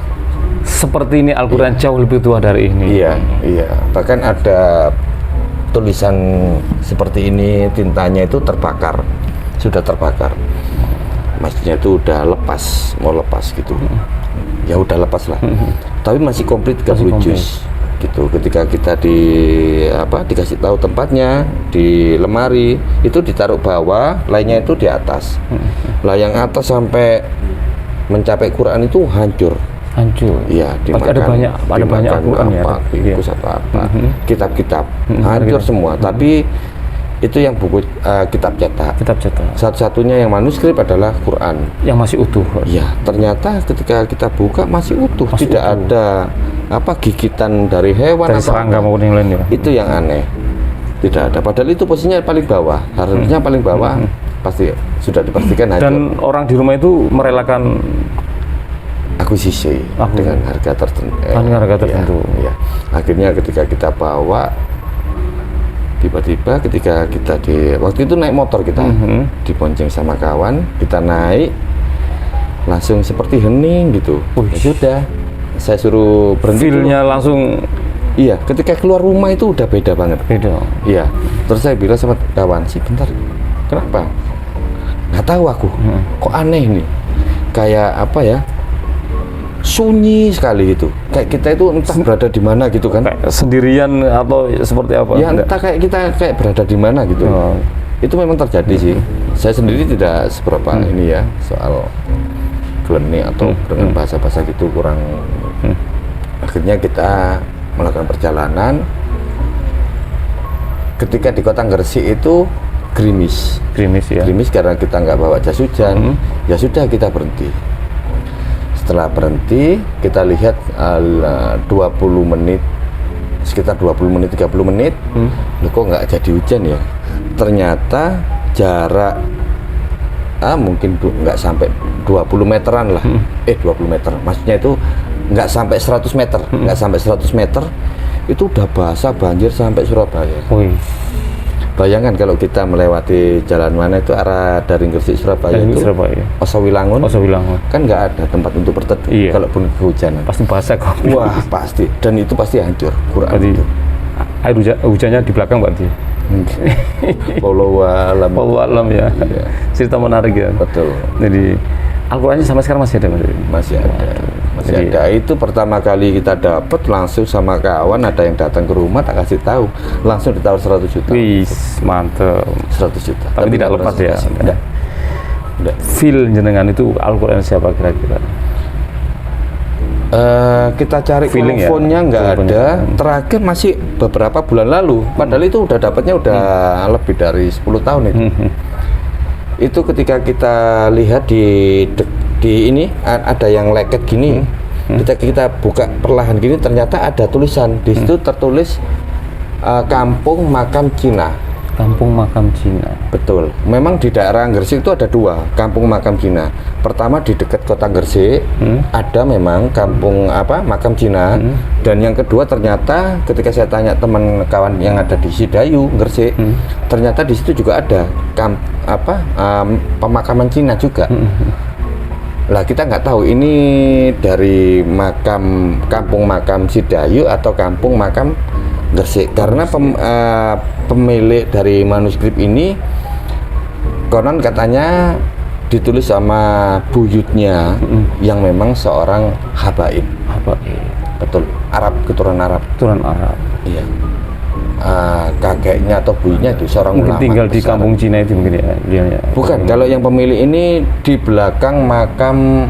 Seperti ini Al-Quran jauh lebih tua dari ini. Iya, iya. Bahkan ada tulisan seperti ini, tintanya itu terbakar, sudah terbakar. Masjidnya itu udah lepas, mau lepas gitu. Ya udah lepas lah. Tapi masih komplit 30 juz gitu. Ketika kita dikasih tahu tempatnya di lemari, itu ditaruh bawah, lainnya itu di atas. Lah yang atas sampai mencapai Quran itu hancur. Iya, ada banyak Al-Quran ya. Bungkus atau apa, kitab-kitab hancur semua. Tapi itu yang buku kitab cetak. Satu-satunya yang manuskrip adalah Quran yang masih utuh. Iya, ternyata ketika kita buka masih utuh, tidak ada gigitan dari hewan dari serangga maupun yang lain ya. Itu yang aneh. Tidak ada. Padahal itu posisinya paling bawah. Harusnya paling bawah pasti sudah dipastikan hancur. Dan orang di rumah itu merelakan akuisisi dengan harga tertentu. Harga tertentu. Ya. Akhirnya ketika kita bawa, tiba-tiba ketika kita waktu itu naik motor kita, dibonceng sama kawan, kita naik, langsung seperti hening gitu. Ya sudah, saya suruh berhenti. Feel-nya langsung. Iya, ketika keluar rumah itu udah beda banget. Beda. Iya. Terus saya bilang sama kawan, sih bentar, kenapa? Nggak tahu aku. Kok aneh nih? Kayak apa ya? Sunyi sekali gitu. Kayak kita itu entah berada di mana gitu kan. Kayak sendirian atau seperti apa? Ya entah kayak kita berada di mana gitu. Itu memang terjadi sih. Saya sendiri tidak seberapa ini ya soal klinik atau dengan bahasa-bahasa gitu kurang. Akhirnya kita melakukan perjalanan. Ketika di kota Gresik itu gerimis ya. Gerimis karena kita nggak bawa jas hujan. Ya sudah kita berhenti. Setelah berhenti, kita lihat 20 menit, sekitar 20 menit, 30 menit, loh kok nggak jadi hujan ya? Ternyata jarak mungkin nggak sampai 20 meteran lah. 20 meter, maksudnya itu nggak sampai 100 meter, nggak sampai 100 meter, itu udah basah banjir sampai Surabaya. Bayangkan kalau kita melewati jalan mana itu arah dari Gresik Surabaya itu Osowilangun kan nggak ada tempat untuk berteduh. Kalaupun kehujanan pasti basah kok. Wah pasti, dan itu pasti hancur Quran itu. Air hujannya di belakang berarti. Wallahu alam ya. Cerita menarik ya. Betul. Jadi Al-Qurannya sampai sekarang masih ada Mas? Masih ada. Itu pertama kali kita dapat langsung sama kawan, ada yang datang ke rumah tak kasih tahu, langsung ditawar 100 juta. Wih, mantep. 100 juta. Tapi tidak lepas ya. Enggak. Feel jenengan itu Al-Quran siapa kira-kira? Kita cari teleponnya nggak ada. Terakhir masih beberapa bulan lalu. Padahal itu udah dapatnya udah lebih dari 10 tahun itu. Itu ketika kita lihat di ini ada yang leket gini, kita buka perlahan gini, ternyata ada tulisan di situ tertulis kampung makam Cina. Kampung Makam Cina. Betul. Memang di daerah Gresik itu ada 2 kampung makam Cina. Pertama di dekat kota Gresik ada memang kampung makam Cina. Dan yang kedua ternyata ketika saya tanya teman kawan yang ada di Sidayu Gresik, ternyata di situ juga ada pemakaman Cina juga. Lah kita nggak tahu ini dari kampung makam Sidayu atau kampung makam Gresik, karena pemilik dari manuskrip ini konon katanya ditulis sama buyutnya yang memang seorang habaib. Betul, Arab, keturunan Arab. Iya. Kakeknya atau buyutnya itu seorang Mungkin ulama tinggal di besar. kampung Cina itu mungkin ya. Bukan, kalau yang pemilik ini di belakang makam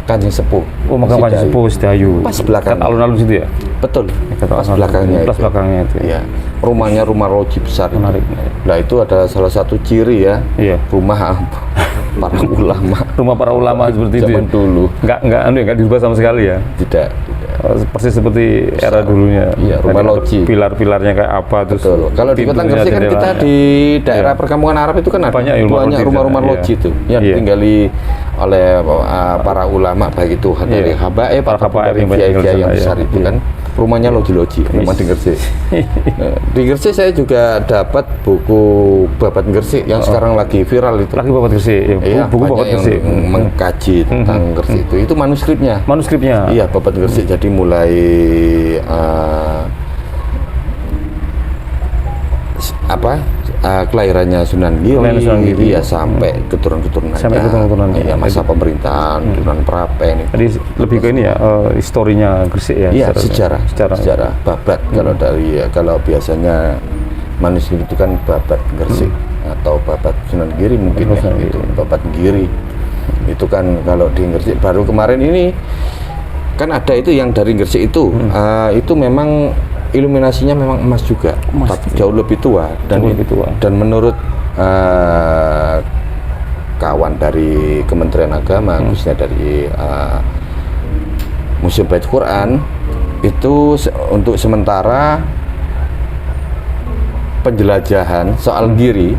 Kanjeng Sepuh. Oh, makam Kanjeng Sepuh Sidayu. Pas belakang. Dekat alun-alun situ ya? Betul. Pas alun-alun. belakangnya Pas belakangnya itu. Iya. Rumahnya rumah loji besar. Menarik. Nah, itu adalah salah satu ciri ya. Iya. Rumah para ulama. Rumah para ulama seperti itu. Zaman dulu. Enggak dirubah sama sekali ya. Tidak. Persis seperti era dulunya. Iya, rumah loji. Pilar-pilarnya kayak apa terus. Betul. Kalau di Kota Gresik kan kita di daerah perkampungan Arab itu kan ada banyak rumah-rumah loji itu yang ditinggali oleh para ulama, baik itu dari habaib para atau dari habaib yang banyak kiai yang tinggal di besar sana, itu kan rumahnya loji-loji memang di Gresik. Di Gresik saya juga dapat buku Babat Gresik yang sekarang lagi viral itu. Lagi Babat Gresik, ya. Iya, Buku Babat banyak Gresik. yang mengkaji tentang Gresik itu manuskripnya. Iya, Babat Gresik. Jadi mulai kelahirannya Sunan Giri, ya sampai keturunan-keturunannya. Iya, masa pemerintahan Sunan Prapen itu. Jadi lebih ke ini ya, historinya Gresik ya. Iya, sejarah Babat. Kalau biasanya manuskrip itu kan Babat Gresik atau Babat Sunan Giri mungkin ya, itu Babat Giri. Itu kan kalau di Gresik baru kemarin ini kan ada itu yang dari Gresik itu memang iluminasinya memang emas juga, tapi jauh lebih tua dan menurut kawan dari Kementerian Agama, khususnya dari Museum Bait Quran itu untuk sementara penjelajahan soal Giri.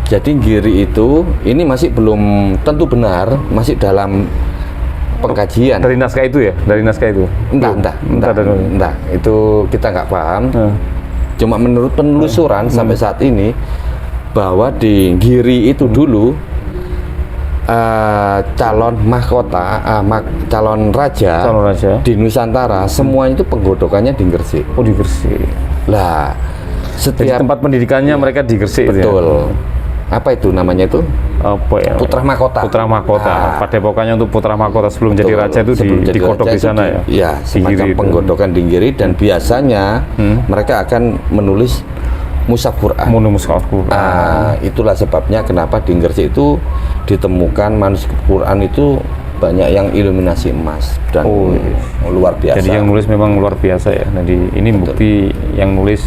Jadi Giri itu ini masih belum tentu benar, masih dalam pengkajian. Dari naskah itu ya? Dari naskah itu? Entah. Itu kita nggak paham. Cuma menurut penelusuran sampai saat ini bahwa di Giri itu dulu calon mahkota, calon raja di Nusantara semuanya itu penggodokannya di Gresik. Oh, di Gresik. Lah, setiap tempat pendidikannya mereka di Gresik. Betul. Ya? Apa itu namanya itu? Apa ya? Putra Mahkota. Padepokannya untuk Putra Mahkota sebelum jadi raja itu digodok di sana ya. Iya, semacam penggodokan di Giri dan biasanya mereka akan menulis mushaf Quran. Itulah sebabnya kenapa di Gresik itu ditemukan manuskrip Quran itu banyak yang iluminasi emas dan luar biasa. Jadi yang nulis memang luar biasa ya. Jadi ini bukti yang nulis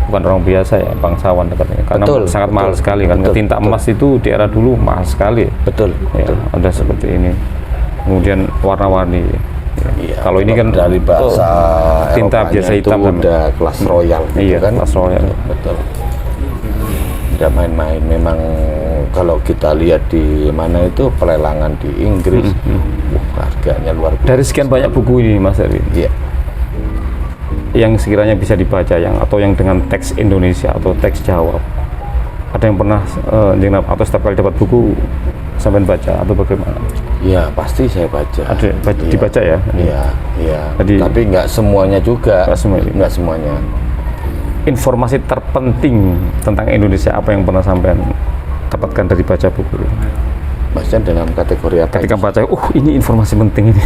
bukan orang biasa ya, bangsawan dekatnya. Karena sangat mahal sekali kan. Tinta emas itu di era dulu mahal sekali. Betul. Ada seperti ini. Kemudian warna-warni. Iya, kalau ini kan dari bahasa tinta biasa hitam itu udah kelas royal gitu kan. Kelas royal. Betul. Tidak main-main. Memang kalau kita lihat di mana itu pelelangan di Inggris, harganya luar biasa. Dari sekian banyak buku ini, Mas Erwin. Iya. Yang sekiranya bisa dibaca atau yang dengan teks Indonesia atau teks Jawa, ada yang pernah atau setiap kali dapat buku sampai baca atau bagaimana? Ya pasti saya baca. Dibaca ya? Iya. Jadi, tapi nggak semuanya juga. Nggak semuanya. Informasi terpenting tentang Indonesia apa yang pernah sampai dapatkan dari baca buku? Maksudnya dalam kategori apa? Ketika baca, ini informasi penting ini.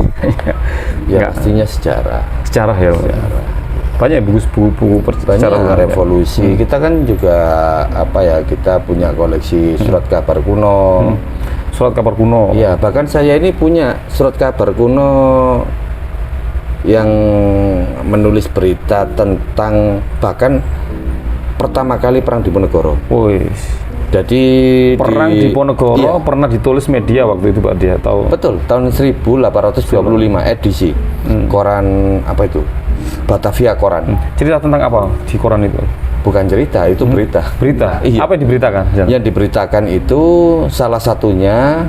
Ya pastinya sejarah. Sejarah ya. Banyak buku-buku sejarah revolusi. Kita kan juga kita punya koleksi surat kabar kuno. Surat kabar kuno. Iya, bahkan saya ini punya surat kabar kuno yang menulis berita tentang bahkan pertama kali perang Diponegoro. Jadi perang Diponegoro pernah ditulis media waktu itu Pak Dia tahu. Betul, tahun 1825 edisi koran apa itu? Batavia Koran. Cerita tentang apa di koran itu? bukan cerita, itu berita. Berita? Iya. Apa yang diberitakan? Yang diberitakan itu salah satunya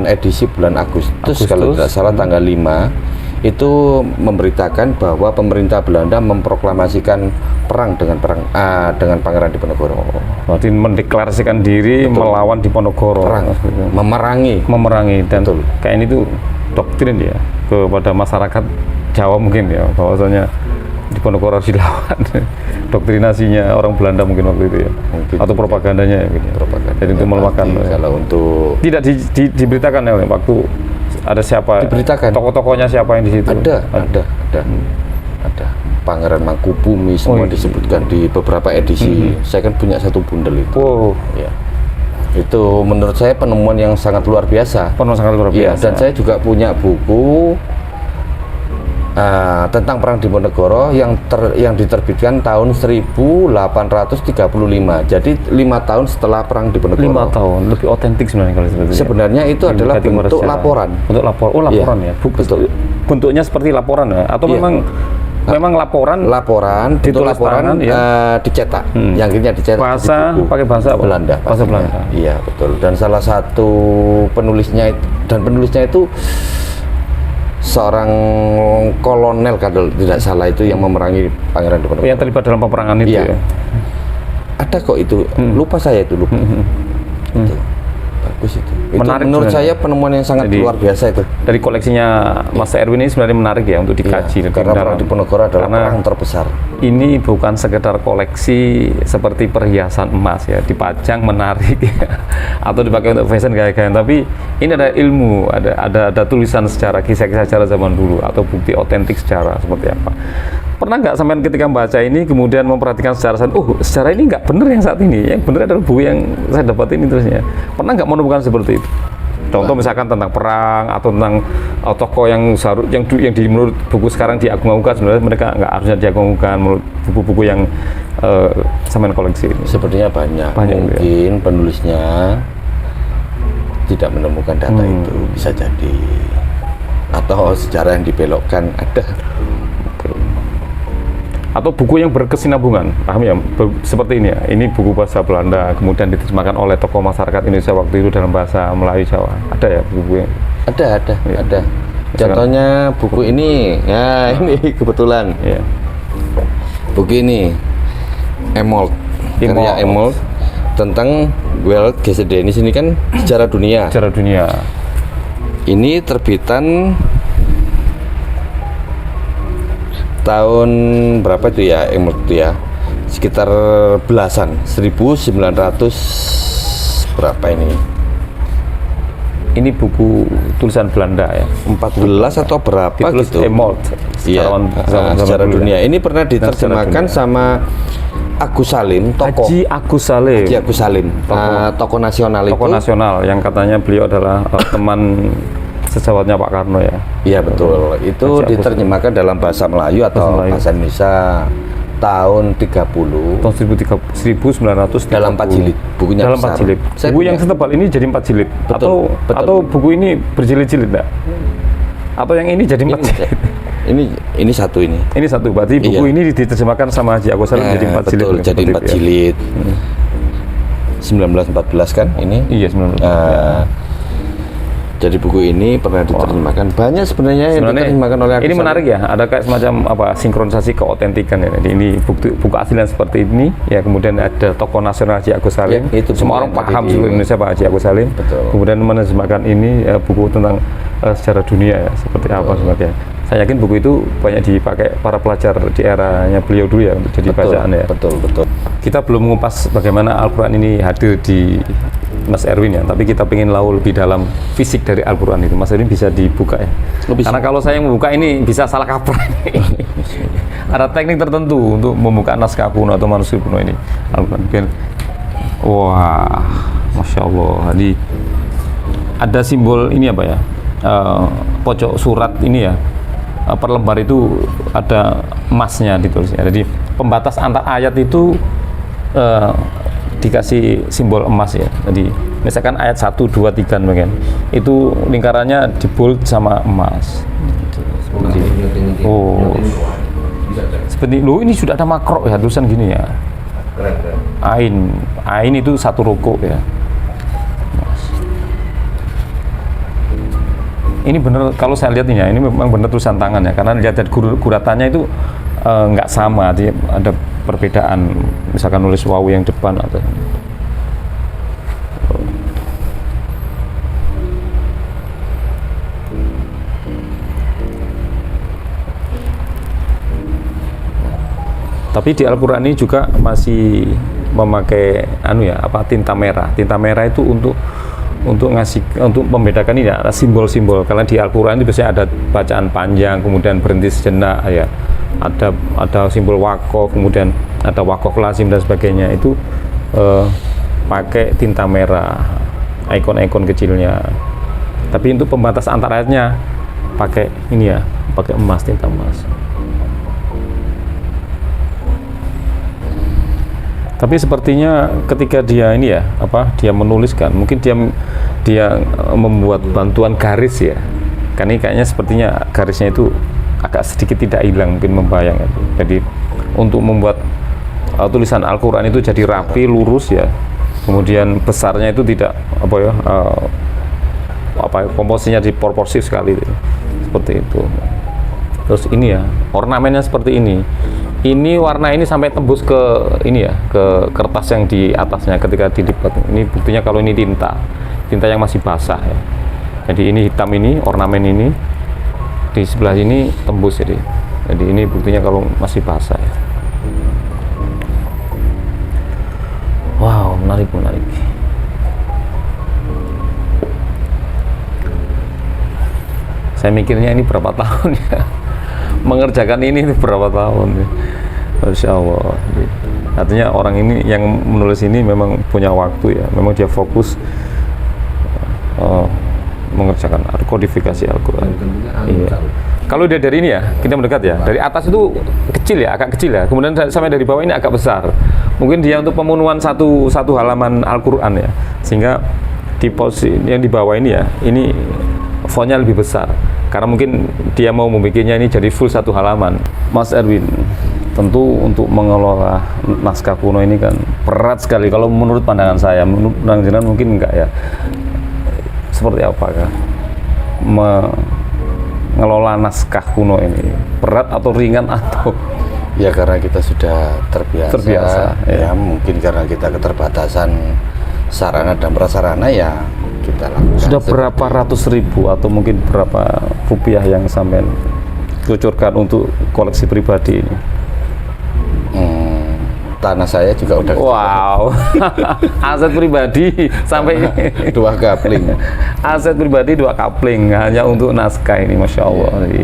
edisi bulan Agustus kalau tidak salah tanggal 5 itu memberitakan bahwa pemerintah Belanda memproklamasikan perang dengan Pangeran Diponegoro. Berarti mendeklarasikan diri melawan Diponegoro. Perang, memerangi. Dan kayak ini tuh doktrin ya kepada masyarakat Jawa mungkin ya, bahwasanya Diponegoro harus dilawan. Doktrinasinya orang Belanda mungkin waktu itu ya, mungkin atau propagandanya ya, gitu. Propaganda. Jadi untuk melemahkan. Kalau untuk tidak diberitakan ya waktu ada siapa? Diberitakan. Tokoh-tokohnya siapa yang di situ? Ada. Pangeran Mangkubumi semua disebutkan di beberapa edisi. Saya kan punya satu bundel itu. Ya. Itu menurut saya penemuan yang sangat luar biasa. Ya, dan saya juga punya buku tentang perang Diponegoro yang diterbitkan tahun 1835. Jadi 5 tahun setelah perang Diponegoro. 5 tahun, lebih otentik sebenarnya kalau sebetulnya. Sebenarnya itu adalah bentuk laporan. Bentuk laporan. Oh, laporan ya. Betul. Bentuknya seperti laporan ya, atau memang laporan ditulis laporan ya. Dicetak. Yang akhirnya dicetak pakai bahasa apa? Belanda. Bahasa Belanda. Iya, betul. Dan salah satu penulisnya itu seorang kolonel kalau tidak salah itu yang memerangi Pangeran Diponegoro. Yang terlibat dalam peperangan itu ya. Ada kok itu. Lupa saya itu. Itu. Bagus itu. Menarik menurut sebenarnya. saya penemuan yang sangat luar biasa itu. Dari koleksinya Mas Erwin ini sebenarnya menarik ya untuk dikaji. Karena perang Diponegoro adalah perang terbesar. Ini bukan sekedar koleksi seperti perhiasan emas ya, dipajang menarik ya, atau dipakai untuk fashion gaya-gayaan, tapi ini ada ilmu, ada tulisan sejarah, kisah-kisah sejarah zaman dulu atau bukti otentik sejarah seperti apa. Pernah nggak sampean ketika membaca ini kemudian memperhatikan sejarah sejarah ini nggak benar yang saat ini, yang benar adalah buku yang saya dapat ini terusnya. Pernah nggak menemukan seperti itu? Contoh misalkan tentang perang atau tentang tokoh yang menurut buku sekarang diagung-agungkan, sebenarnya mereka nggak harusnya diagung-agungkan menurut buku-buku yang sampean koleksi ini. Sepertinya banyak mungkin ya. Penulisnya tidak menemukan data itu, bisa jadi, atau sejarah yang dibelokkan ada. Atau buku yang berkesinambungan, paham ya? Seperti ini ya, ini buku bahasa Belanda, kemudian diterjemahkan oleh tokoh masyarakat Indonesia waktu itu dalam bahasa Melayu Jawa. Ada ya buku yang? Ada. Contohnya buku ini, ya ini kebetulan. Ya. Buku ini, Emold, karya Emold tentang World Geschichte. Ini kan sejarah dunia. Sejarah dunia. Ini terbitan tahun berapa itu ya, Emold ya? Sekitar belasan, 1900 berapa ini? Ini buku tulisan Belanda ya. 14 atau berapa gitu. Emold. Sejarah dunia. Ini pernah diterjemahkan sama Agus Salim, Haji Agus Salim, tokoh nasional itu. Tokoh nasional yang katanya beliau adalah teman sejawatnya Pak Karno ya. Iya betul. Itu diterjemahkan dalam bahasa Melayu atau bahasa Indonesia tahun 30. Tahun 1930. Dalam 4 jilid. Bukunya dalam besar. 4 jilid. Buku yang setebal ini jadi 4 jilid. Betul. Atau buku ini berjilid-jilid enggak? Atau yang ini jadi 4 jilid? Ini satu ini. Ini satu. Berarti buku ini diterjemahkan sama Haji Agus Salim jadi 4 jilid. Betul, jadi 4 jilid. 1914 kan ini? Iya, 1914. Jadi buku ini pernah diterjemahkan banyak sebenarnya yang diterjemahkan oleh Agus. Ini menarik ya, ada kayak semacam sinkronisasi keotentikan ya. Jadi ini buku asli seperti ini ya, kemudian ada tokoh nasional Haji Agus Salim. Ya, itu semua orang paham seluruh Indonesia Pak Haji Agus Salim. Betul. Kemudian menerjemahkan ini buku tentang sejarah dunia ya, seperti apa sebagainya. Saya yakin buku itu banyak dipakai para pelajar di eranya beliau dulu ya untuk jadi bacaan ya. Betul. Kita belum mengupas bagaimana Al-Quran ini hadir di Mas Erwin ya, tapi kita pengen lebih dalam fisik dari Al-Quran itu. Mas Erwin bisa dibuka ya? Karena kalau saya yang membuka ini bisa salah kaprah. Ada teknik tertentu untuk membuka naskah kuno atau manuskrip kuno ini Al-Quran. Wah, Masya Allah. Jadi ada simbol ini apa ya? Pojok surat ini ya, per lembar itu ada emasnya ditulisnya. Jadi pembatas antar ayat itu dikasih simbol emas ya. Jadi misalkan ayat 1, 2, 3 mungkin itu lingkarannya dibold sama emas. Seperti seperti loh, ini sudah ada makro ya, tulisan gini ya. Keren. Ain itu satu rukuk ya. Ini bener, kalau saya lihat ini ya, ini memang benar tulisan tangan ya, karena lihat dari guratannya itu nggak sama, ada perbedaan, misalkan nulis wawu yang depan atau tapi di Al-Quran ini juga masih memakai tinta merah. Tinta merah itu untuk membedakan ini ya, simbol-simbol. Karena di Al-Quran itu biasanya ada bacaan panjang, kemudian berhenti sejenak ya. Ada simbol wakof, kemudian ada wakof lazim dan sebagainya. Itu pakai tinta merah, ikon-ikon kecilnya. Tapi untuk pembatas antar ayatnya pakai ini ya, pakai emas, tinta emas. Tapi sepertinya ketika dia ini ya, dia menuliskan, mungkin dia membuat bantuan garis ya. Karena kayaknya sepertinya garisnya itu agak sedikit tidak hilang, mungkin membayang ya. Jadi untuk membuat tulisan Al-Quran itu jadi rapi, lurus ya. Kemudian besarnya itu tidak komposisinya diproporsi sekali seperti itu. Terus ini ya, ornamennya seperti ini. Ini warna ini sampai tembus ke ini ya, ke kertas yang di atasnya ketika dilipat. Ini buktinya kalau ini tinta yang masih basah ya. Jadi ini hitam, ini ornamen ini di sebelah ini tembus jadi ini buktinya kalau masih basah ya. Wow, menarik. Saya mikirnya ini berapa tahun ya, mengerjakan ini berapa tahun ya. Masya Allah. Artinya orang ini yang menulis ini memang punya waktu ya, memang dia fokus mengerjakan kodifikasi Al-Quran. Iya. Kalau dia dari ini ya, kita mendekat ya, dari atas itu kecil ya, agak kecil ya, kemudian sampai dari bawah ini agak besar. Mungkin dia untuk pemenuhan satu halaman Al-Quran ya, sehingga di posisi yang di bawah ini ya, ini fontnya lebih besar, karena mungkin dia mau membikinnya ini jadi full satu halaman. Mas Erwin, tentu untuk mengelola naskah kuno ini kan berat sekali kalau menurut pandangan saya. Menurut pandangan jenengan mungkin enggak ya. Seperti apakah mengelola naskah kuno ini berat atau ringan atau? Ya karena kita sudah terbiasa ya. Mungkin karena kita keterbatasan sarana dan prasarana ya kita lakukan. Sudah berapa ratus ribu atau mungkin berapa rupiah yang sampean kucurkan untuk koleksi pribadi ini? Tanah saya juga udah. Wow. Aset pribadi sampai 2 kapling. Aset pribadi 2 kapling hanya untuk naskah ini, Masya Allah. Jadi,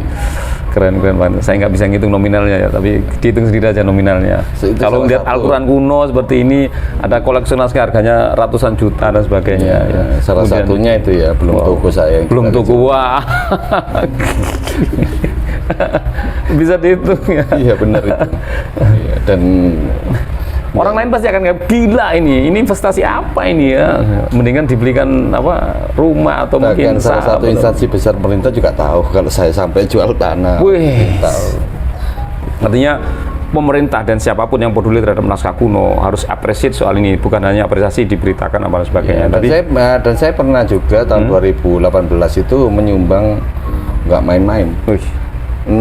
keren banget. Saya nggak bisa ngitung nominalnya ya, tapi dihitung sendiri aja nominalnya. Kalau lihat Al-Quran kuno seperti ini, ada koleksi naskah harganya ratusan juta dan sebagainya. Ya. Salah satunya itu ya, belum toko saya. Belum toko, wah. Bisa dihitung ya. Iya benar itu. Ya, dan orang lain pasti akan kayak gila ini investasi apa ini ya, mendingan dibelikan rumah atau mungkin salah satu instansi besar pemerintah juga tahu kalau saya sampai jual tanah. Wih, artinya pemerintah dan siapapun yang peduli terhadap naskah kuno harus appreciate soal ini, bukan hanya apresiasi diberitakan apa dan sebagainya. Ya, dan saya pernah juga tahun 2018 itu menyumbang nggak main-main. 6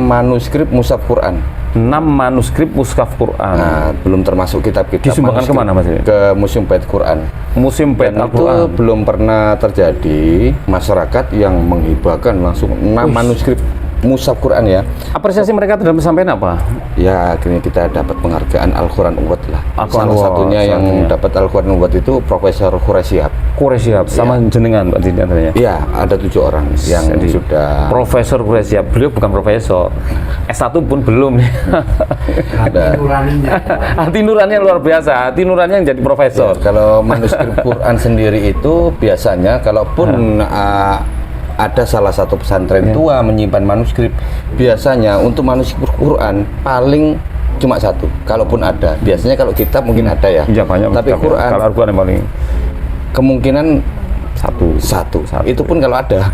manuskrip mushaf Quran. 6 manuskrip mushaf Quran. Nah, belum termasuk kitab-kitab. Disumbangkan kemana Mas? Ke Museum Bait Quran. Museum Bait Quran. Itu belum pernah terjadi masyarakat yang menghibahkan langsung 6 manuskrip mushaf Quran ya. Apresiasi mereka terhadap sampean apa? Ya akhirnya kita dapat penghargaan Al-Quran Award lah. Salah satunya yang dapat Al-Quran Award itu Profesor Quraisyihab. Sama jenengan Pak Dinatanya? Iya, ada 7 orang yang sudah. Profesor Quraisyihab, beliau bukan profesor. S1 pun belum. Ada. Hati nuraninya luar biasa. Hati nuraninya yang jadi profesor. Ya, kalau manuskrip Quran sendiri itu biasanya kalaupun ada salah satu pesantren tua menyimpan manuskrip, biasanya untuk manuskrip Quran paling cuma 1, kalaupun ada. Biasanya kalau kitab mungkin ada ya, banyak, tapi Quran, kalau Al-Quran yang paling kemungkinan satu. Itu pun kalau ada.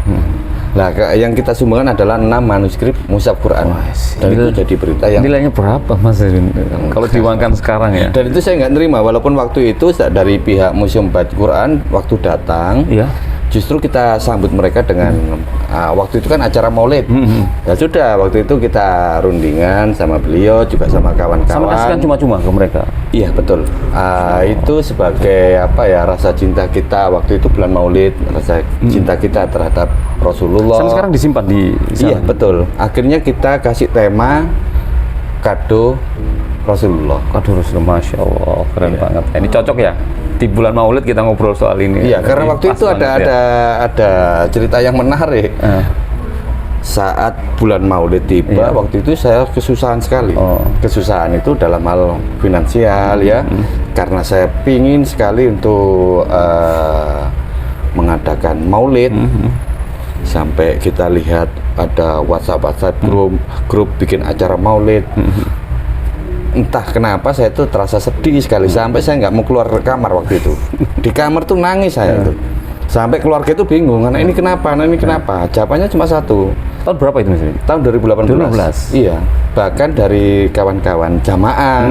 Nah, yang kita sumbangkan adalah 6 manuskrip mushaf Quran. Dan itu jadi berita yang nilainya berapa Mas Erwin? Kalau diuangkan sekarang ya? Dan itu saya nggak nerima, walaupun waktu itu dari pihak Museum Bait Quran waktu datang, Iya. justru kita sambut mereka dengan waktu itu kan acara Maulid. Ya sudah, waktu itu kita rundingan sama beliau juga sama kawan-kawan. Sama kasihkan cuma-cuma ke mereka. Iya betul. Itu sebagai apa ya, rasa cinta kita waktu itu bulan Maulid, rasa cinta kita terhadap Rasulullah. Sampai sekarang disimpan di sana. Iya betul. Akhirnya kita kasih tema kado Rasulullah. Aduh Rasulullah, Masya Allah, keren banget. Ini cocok ya, di bulan Maulid kita ngobrol soal ini. Iya, karena Ini waktu pas itu banget ya. ada cerita yang menarik. Saat bulan Maulid tiba, Iya. waktu itu saya kesusahan sekali. Kesusahan itu dalam hal finansial ya, karena saya pingin sekali untuk mengadakan Maulid. Sampai kita lihat ada WhatsApp grup bikin acara Maulid. Entah kenapa saya tuh terasa sedih sekali, sampai saya nggak mau keluar kamar waktu itu. Di kamar tuh nangis saya itu. Sampai keluarga itu bingung, anak ini kenapa, anak ini kenapa? Jawabannya cuma satu. Tahun berapa itu Mas Erwin? Tahun 2018. 2018. Iya. Bahkan dari kawan-kawan jamaah,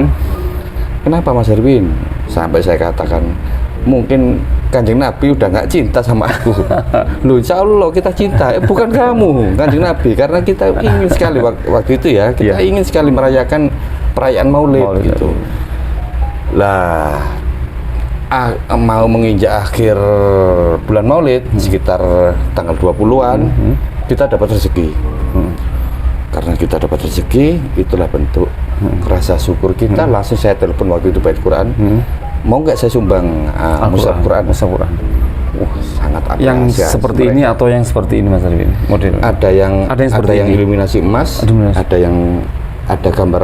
kenapa Mas Erwin? Sampai saya katakan, mungkin Kanjeng Nabi udah nggak cinta sama aku. Loh, insya Allah kita cinta, bukan kamu, Kanjeng Nabi. Karena kita ingin sekali waktu itu ya, kita ingin sekali merayakan perayaan Maulid gitu. Lah, mau menginjak akhir bulan Maulid, sekitar tanggal 20-an, kita dapat rezeki. Karena kita dapat rezeki, itulah bentuk rasa syukur kita. Langsung saya telepon waktu itu Bait Quran, mau nggak saya sumbang mushaf Quran? Mushaf Quran. Sangat Yang apresiasi seperti mereka. ini atau yang seperti ini Mas Erwin? Model. Ada yang seperti ini. iluminasi emas, ada gambar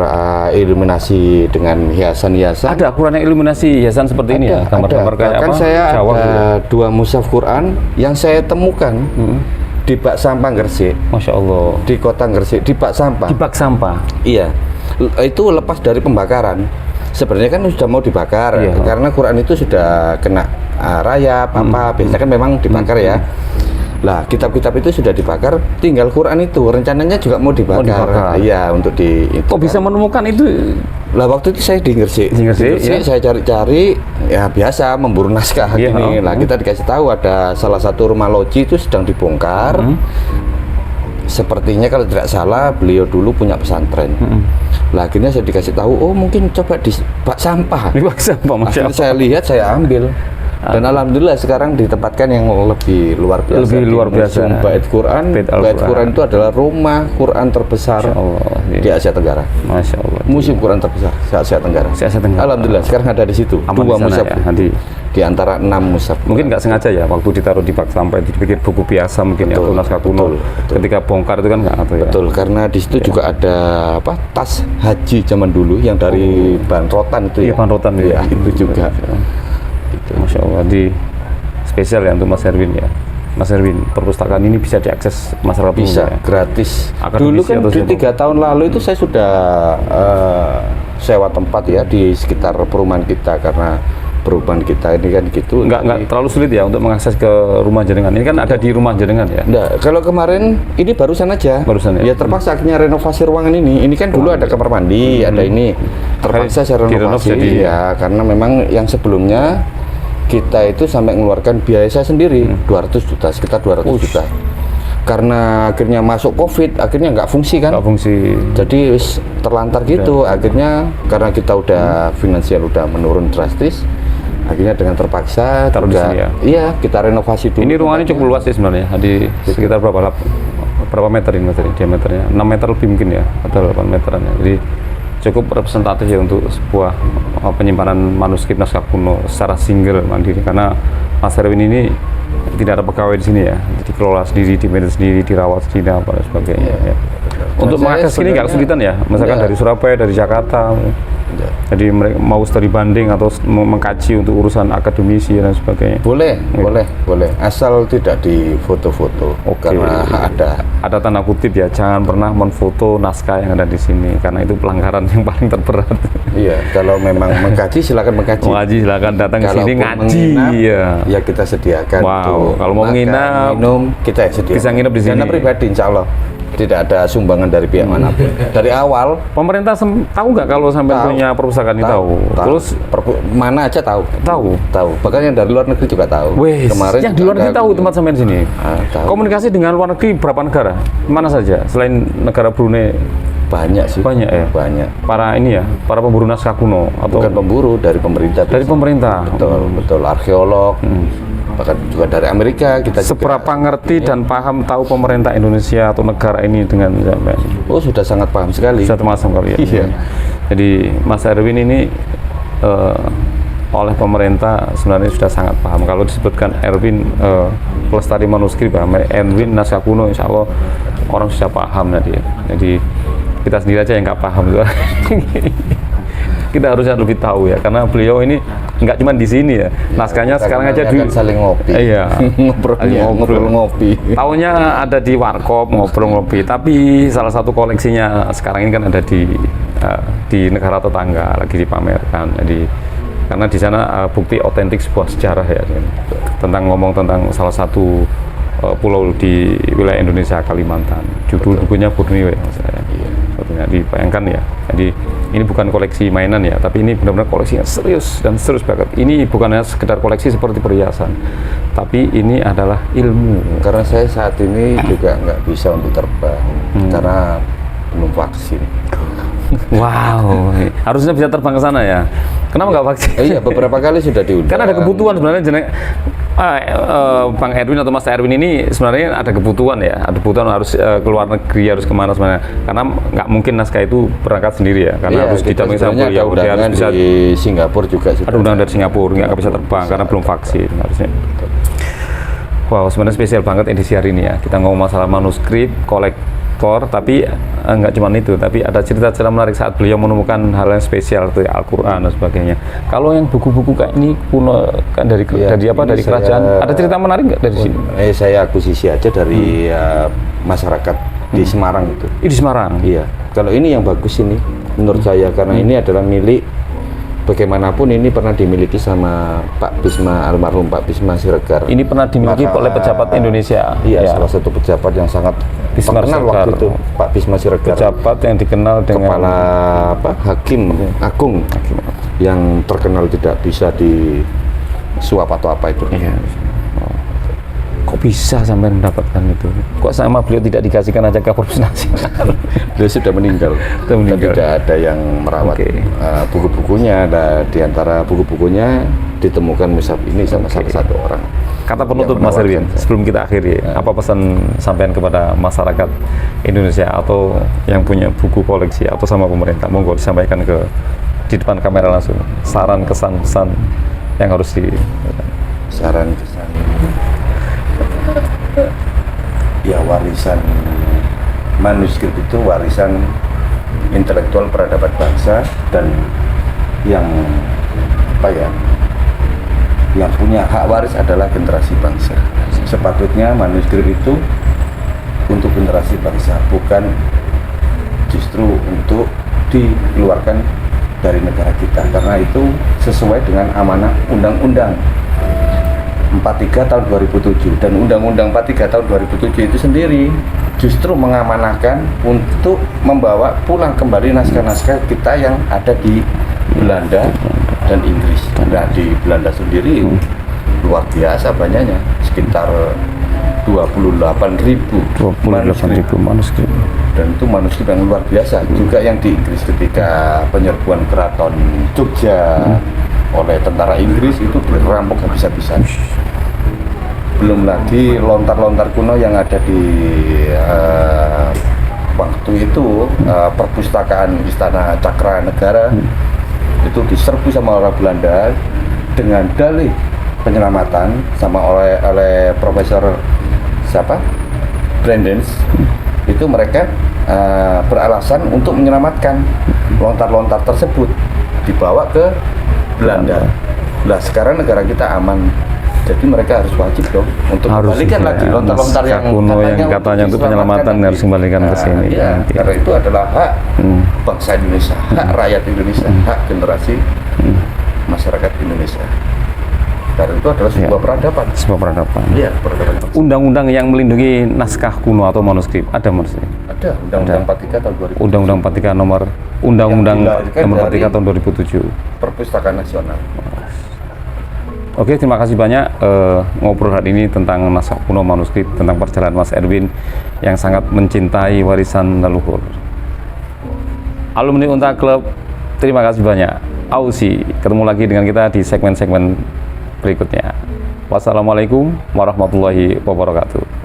iluminasi dengan hiasan-hiasan. Ada ukuran yang iluminasi hiasan seperti ini ya? Gambar-gambar kayak Bahkan apa? saya Jawa ada gitu. 2 mushaf Quran yang saya temukan di bak sampah Gresik, Masya Allah. di kota Gresik, di bak sampah. Di bak sampah. Iya, itu lepas dari pembakaran. Sebenarnya kan sudah mau dibakar, Iya. karena Quran itu sudah kena rayap apa, biasanya kan memang dibakar ya. Lah, kitab-kitab itu sudah dibakar, tinggal Quran itu rencananya juga mau dibakar. dibakar. Iya, untuk di itu Kok bisa kan. menemukan itu? Lah waktu itu saya di Gresik. Di Gresik, ya. Saya cari-cari, ya biasa memburu naskah Iya, gini. Lah kita dikasih tahu ada salah satu rumah loji itu sedang dibongkar. Sepertinya kalau tidak salah beliau dulu punya pesantren. Lah akhirnya saya dikasih tahu, oh mungkin coba di bak sampah. Di bak sampah, Masya Akhirnya Allah. saya lihat, saya ambil. Dan alhamdulillah sekarang ditempatkan yang lebih luar biasa. Lebih di luar biasa. Museum Bait Quran. Bait Bait Al-Quran. Quran itu adalah rumah Quran terbesar Masya Allah. di Asia Tenggara. Masya Allah. Museum Quran terbesar di Asia Tenggara. Di Asia Tenggara. Alhamdulillah sekarang ada di situ. Aman 2 di sana mushaf ya, nanti. di antara 6 mushaf. Mungkin nggak sengaja ya waktu ditaruh di bak sampah dipikir buku biasa mungkin ya, Betul, atau naskah kuno. betul. Ketika bongkar itu kan nggak apa ya. Betul, karena di situ juga ada apa, tas haji zaman dulu yang dari bahan rotan itu Iya, ya. bahan rotan ya. Itu juga. Itu Masya Allah, di spesial ya untuk Mas Erwin ya. Mas Erwin, perpustakaan ini bisa diakses masyarakat umum Bisa ya? gratis. Akademisi Dulu kan atau di siapa? 3 tahun lalu itu saya sudah sewa tempat ya di sekitar perumahan kita, karena perumahan kita ini kan gitu. Nggak terlalu sulit ya untuk mengakses ke rumah jenengan. Ini kan ada di rumah jenengan ya. Enggak, kalau kemarin ini barusan aja. Barusan ya? Ya terpaksa akhirnya renovasi ruangan ini. Ini kan dulu ada kamar mandi, ada ini. Terpaksa saya Direnov renovasi. jadi- Ya, karena memang yang sebelumnya kita itu sampai mengeluarkan biaya saya sendiri 200 juta, sekitar 200 juta. Karena akhirnya masuk Covid, akhirnya nggak fungsi kan. Nggak fungsi. Jadi wis terlantar gitu. Akhirnya karena kita udah finansial udah menurun drastis, akhirnya dengan terpaksa Taruh di juga, sini ya? Iya, kita renovasi dulu. Ini ruangannya cukup luas sih sebenarnya. Di sekitar berapa meter ini Mas Erwin diameternya? 6 meter lebih mungkin ya, atau 8 meteran ya. Jadi cukup representatif ya untuk sebuah penyimpanan manuskrip naskah kuno secara single mandiri, karena Mas Erwin ini tidak ada pegawai di sini ya, dikelola sendiri, dimanage sendiri, dirawat sendiri apa dan sebagainya. Ya. Untuk Dan saya mengakses ini nggak sebenarnya- kesulitan ya, misalkan Enggak. dari Surabaya, dari Jakarta. Ya. Jadi mereka mau studi banding atau mengkaji untuk urusan akademisi dan sebagainya. Boleh, boleh. Asal tidak di foto-foto. Karena ada tanda kutip ya, jangan pernah menfoto naskah yang ada di sini karena itu pelanggaran yang paling terberat. Iya, kalau memang mengkaji silakan mengkaji. Mengaji silakan datang ke sini ngaji ya kita sediakan. Wow, kalau mau nginap, minum kita sediakan. bisa nginep di sini. Dana pribadi insya Allah. Tidak ada sumbangan dari pihak manapun. Dari awal pemerintah tahu nggak kalau sampai punya perpustakaan ini? Tahu. Terus mana aja tahu. Tahu. Bahkan yang dari luar negeri juga tahu. Wih, kemarin yang di luar negeri tahu tempat sampai di sini. Tahu. Komunikasi dengan luar negeri berapa negara? Mana saja selain negara Brunei? Banyak sih. Banyak ya. Banyak. Para ini ya, para pemburu naskah kuno atau bukan pemburu, dari pemerintah. Dari pemerintah. Betul, arkeolog. Bahkan juga dari Amerika kita seberapa ngerti dan paham tahu pemerintah Indonesia atau negara ini dengan sampai? Oh, sudah sangat paham sekali. Sudah termasuk kali ya. Iya. Jadi Mas Erwin ini oleh pemerintah sebenarnya sudah sangat paham. Kalau disebutkan Erwin pelestari manuskrip, Erwin naskah kuno, insya Allah orang sudah paham tadi. Jadi kita sendiri aja yang nggak paham. Kita harusnya lebih tahu ya, karena beliau ini nggak cuma di sini ya, naskahnya sekarang aja di saling ngopi. Iya, ngobrol ngopi. Taunya ada di warkop ngobrol ngopi, tapi salah satu koleksinya sekarang ini kan ada di negara tetangga lagi dipamerkan. Jadi karena di sana bukti otentik sebuah sejarah ya, tentang ngomong tentang salah satu pulau di wilayah Indonesia, Kalimantan. Judul bukunya Borneo ya, sebetulnya dibayangkan ya. Jadi ini bukan koleksi mainan ya, tapi ini benar-benar koleksi yang serius dan serius banget. Ini bukan hanya sekedar koleksi seperti perhiasan, tapi ini adalah ilmu. Karena saya saat ini juga nggak bisa untuk terbang karena belum vaksin. Wow, harusnya bisa terbang ke sana ya. Kenapa nggak vaksin? Iya, beberapa kali sudah diundang. Kan ada kebutuhan sebenarnya Bang Erwin atau Mas Erwin ini sebenarnya ada kebutuhan ya, ada kebutuhan harus ke luar negeri, harus kemana sebenarnya, karena nggak mungkin naskah itu berangkat sendiri ya, karena harus didampingi sama beliau. Dia harus bisa di Singapura juga. Ada undangan dari Singapura, nggak bisa terbang karena belum vaksin harusnya. Wow, sebenarnya spesial banget edisi hari ini ya. Kita ngomong masalah manuskrip, kolektor, tapi nggak cuma itu, tapi ada cerita-cerita menarik saat beliau menemukan hal yang spesial seperti Al-Quran dan sebagainya. Kalau yang buku-buku kayak ini kuno kan dari kerajaan, ada cerita menarik nggak dari sini? Saya akuisisi aja dari masyarakat di Semarang itu. Di Semarang? Iya. Kalau ini yang bagus ini, menurut saya, karena ini adalah milik. Bagaimanapun ini pernah dimiliki sama Pak Bisma, almarhum Pak Bisma Siregar. Ini pernah dimiliki oleh pejabat Indonesia. Iya, salah satu pejabat yang sangat terkenal waktu itu, Pak Bisma Siregar. Pejabat yang dikenal dengan kepala hakim agung yang terkenal tidak bisa disuap atau apa itu. Iya. Kok bisa sampai mendapatkan itu? Kok sama beliau tidak dikasihkan aja ke Korpus Nasional? Beliau sudah meninggal. Dan tidak ada yang merawat buku-bukunya. Dan di antara buku-bukunya ditemukan mushaf ini sama salah satu orang. Kata penutup Mas Erwin, sebelum kita akhiri, apa pesan sampean kepada masyarakat Indonesia atau yang punya buku koleksi atau sama pemerintah? Monggo disampaikan di depan kamera langsung. Saran, kesan, pesan yang harus saran, kesan. Ya, warisan manuskrip itu warisan intelektual peradaban bangsa, dan yang yang punya hak waris adalah generasi bangsa. Sepatutnya manuskrip itu untuk generasi bangsa, bukan justru untuk dikeluarkan dari negara kita, karena itu sesuai dengan amanah Undang-Undang 43 tahun 2007, dan Undang-Undang 43 tahun 2007 itu sendiri justru mengamanahkan untuk membawa pulang kembali naskah-naskah kita yang ada di Belanda dan Inggris. Nah, di Belanda sendiri luar biasa banyaknya, sekitar 28.000 manuskrip. Dan itu manuskrip yang luar biasa. Juga yang di Inggris ketika penyerbuan keraton Jogja oleh tentara Inggris itu dirampok habis-habisan. Belum lagi lontar-lontar kuno yang ada di waktu itu perpustakaan Istana Cakra Negara itu diserbu sama orang Belanda dengan dalih penyelamatan sama oleh Profesor Brandens. Itu mereka beralasan untuk menyelamatkan lontar-lontar tersebut. dibawa ke Belanda. Nah sekarang negara kita aman, jadi mereka harus wajib dong untuk kembalikan lagi lontar-lontar naskah kuno yang katanya untuk penyelamatan harus kembalikan ke sini. Iya, karena itu adalah hak bangsa Indonesia, hak rakyat Indonesia, hak generasi masyarakat Indonesia. Dan itu adalah sebuah peradaban. Sebuah peradaban. Iya, peradaban. Undang-undang yang melindungi naskah kuno atau manuskrip ada Mas? Ada Undang-Undang 43 tahun 2000. Undang-Undang 43 nomor Undang-Undang nomor 43 tahun 2007. Perpustakaan Nasional. Oke, terima kasih banyak ngobrol hari ini tentang naskah kuno manuskrip, tentang perjalanan Mas Erwin yang sangat mencintai warisan leluhur. Alumni Unta Club, terima kasih banyak. Ausi, ketemu lagi dengan kita di segmen-segmen berikutnya. Wassalamualaikum warahmatullahi wabarakatuh.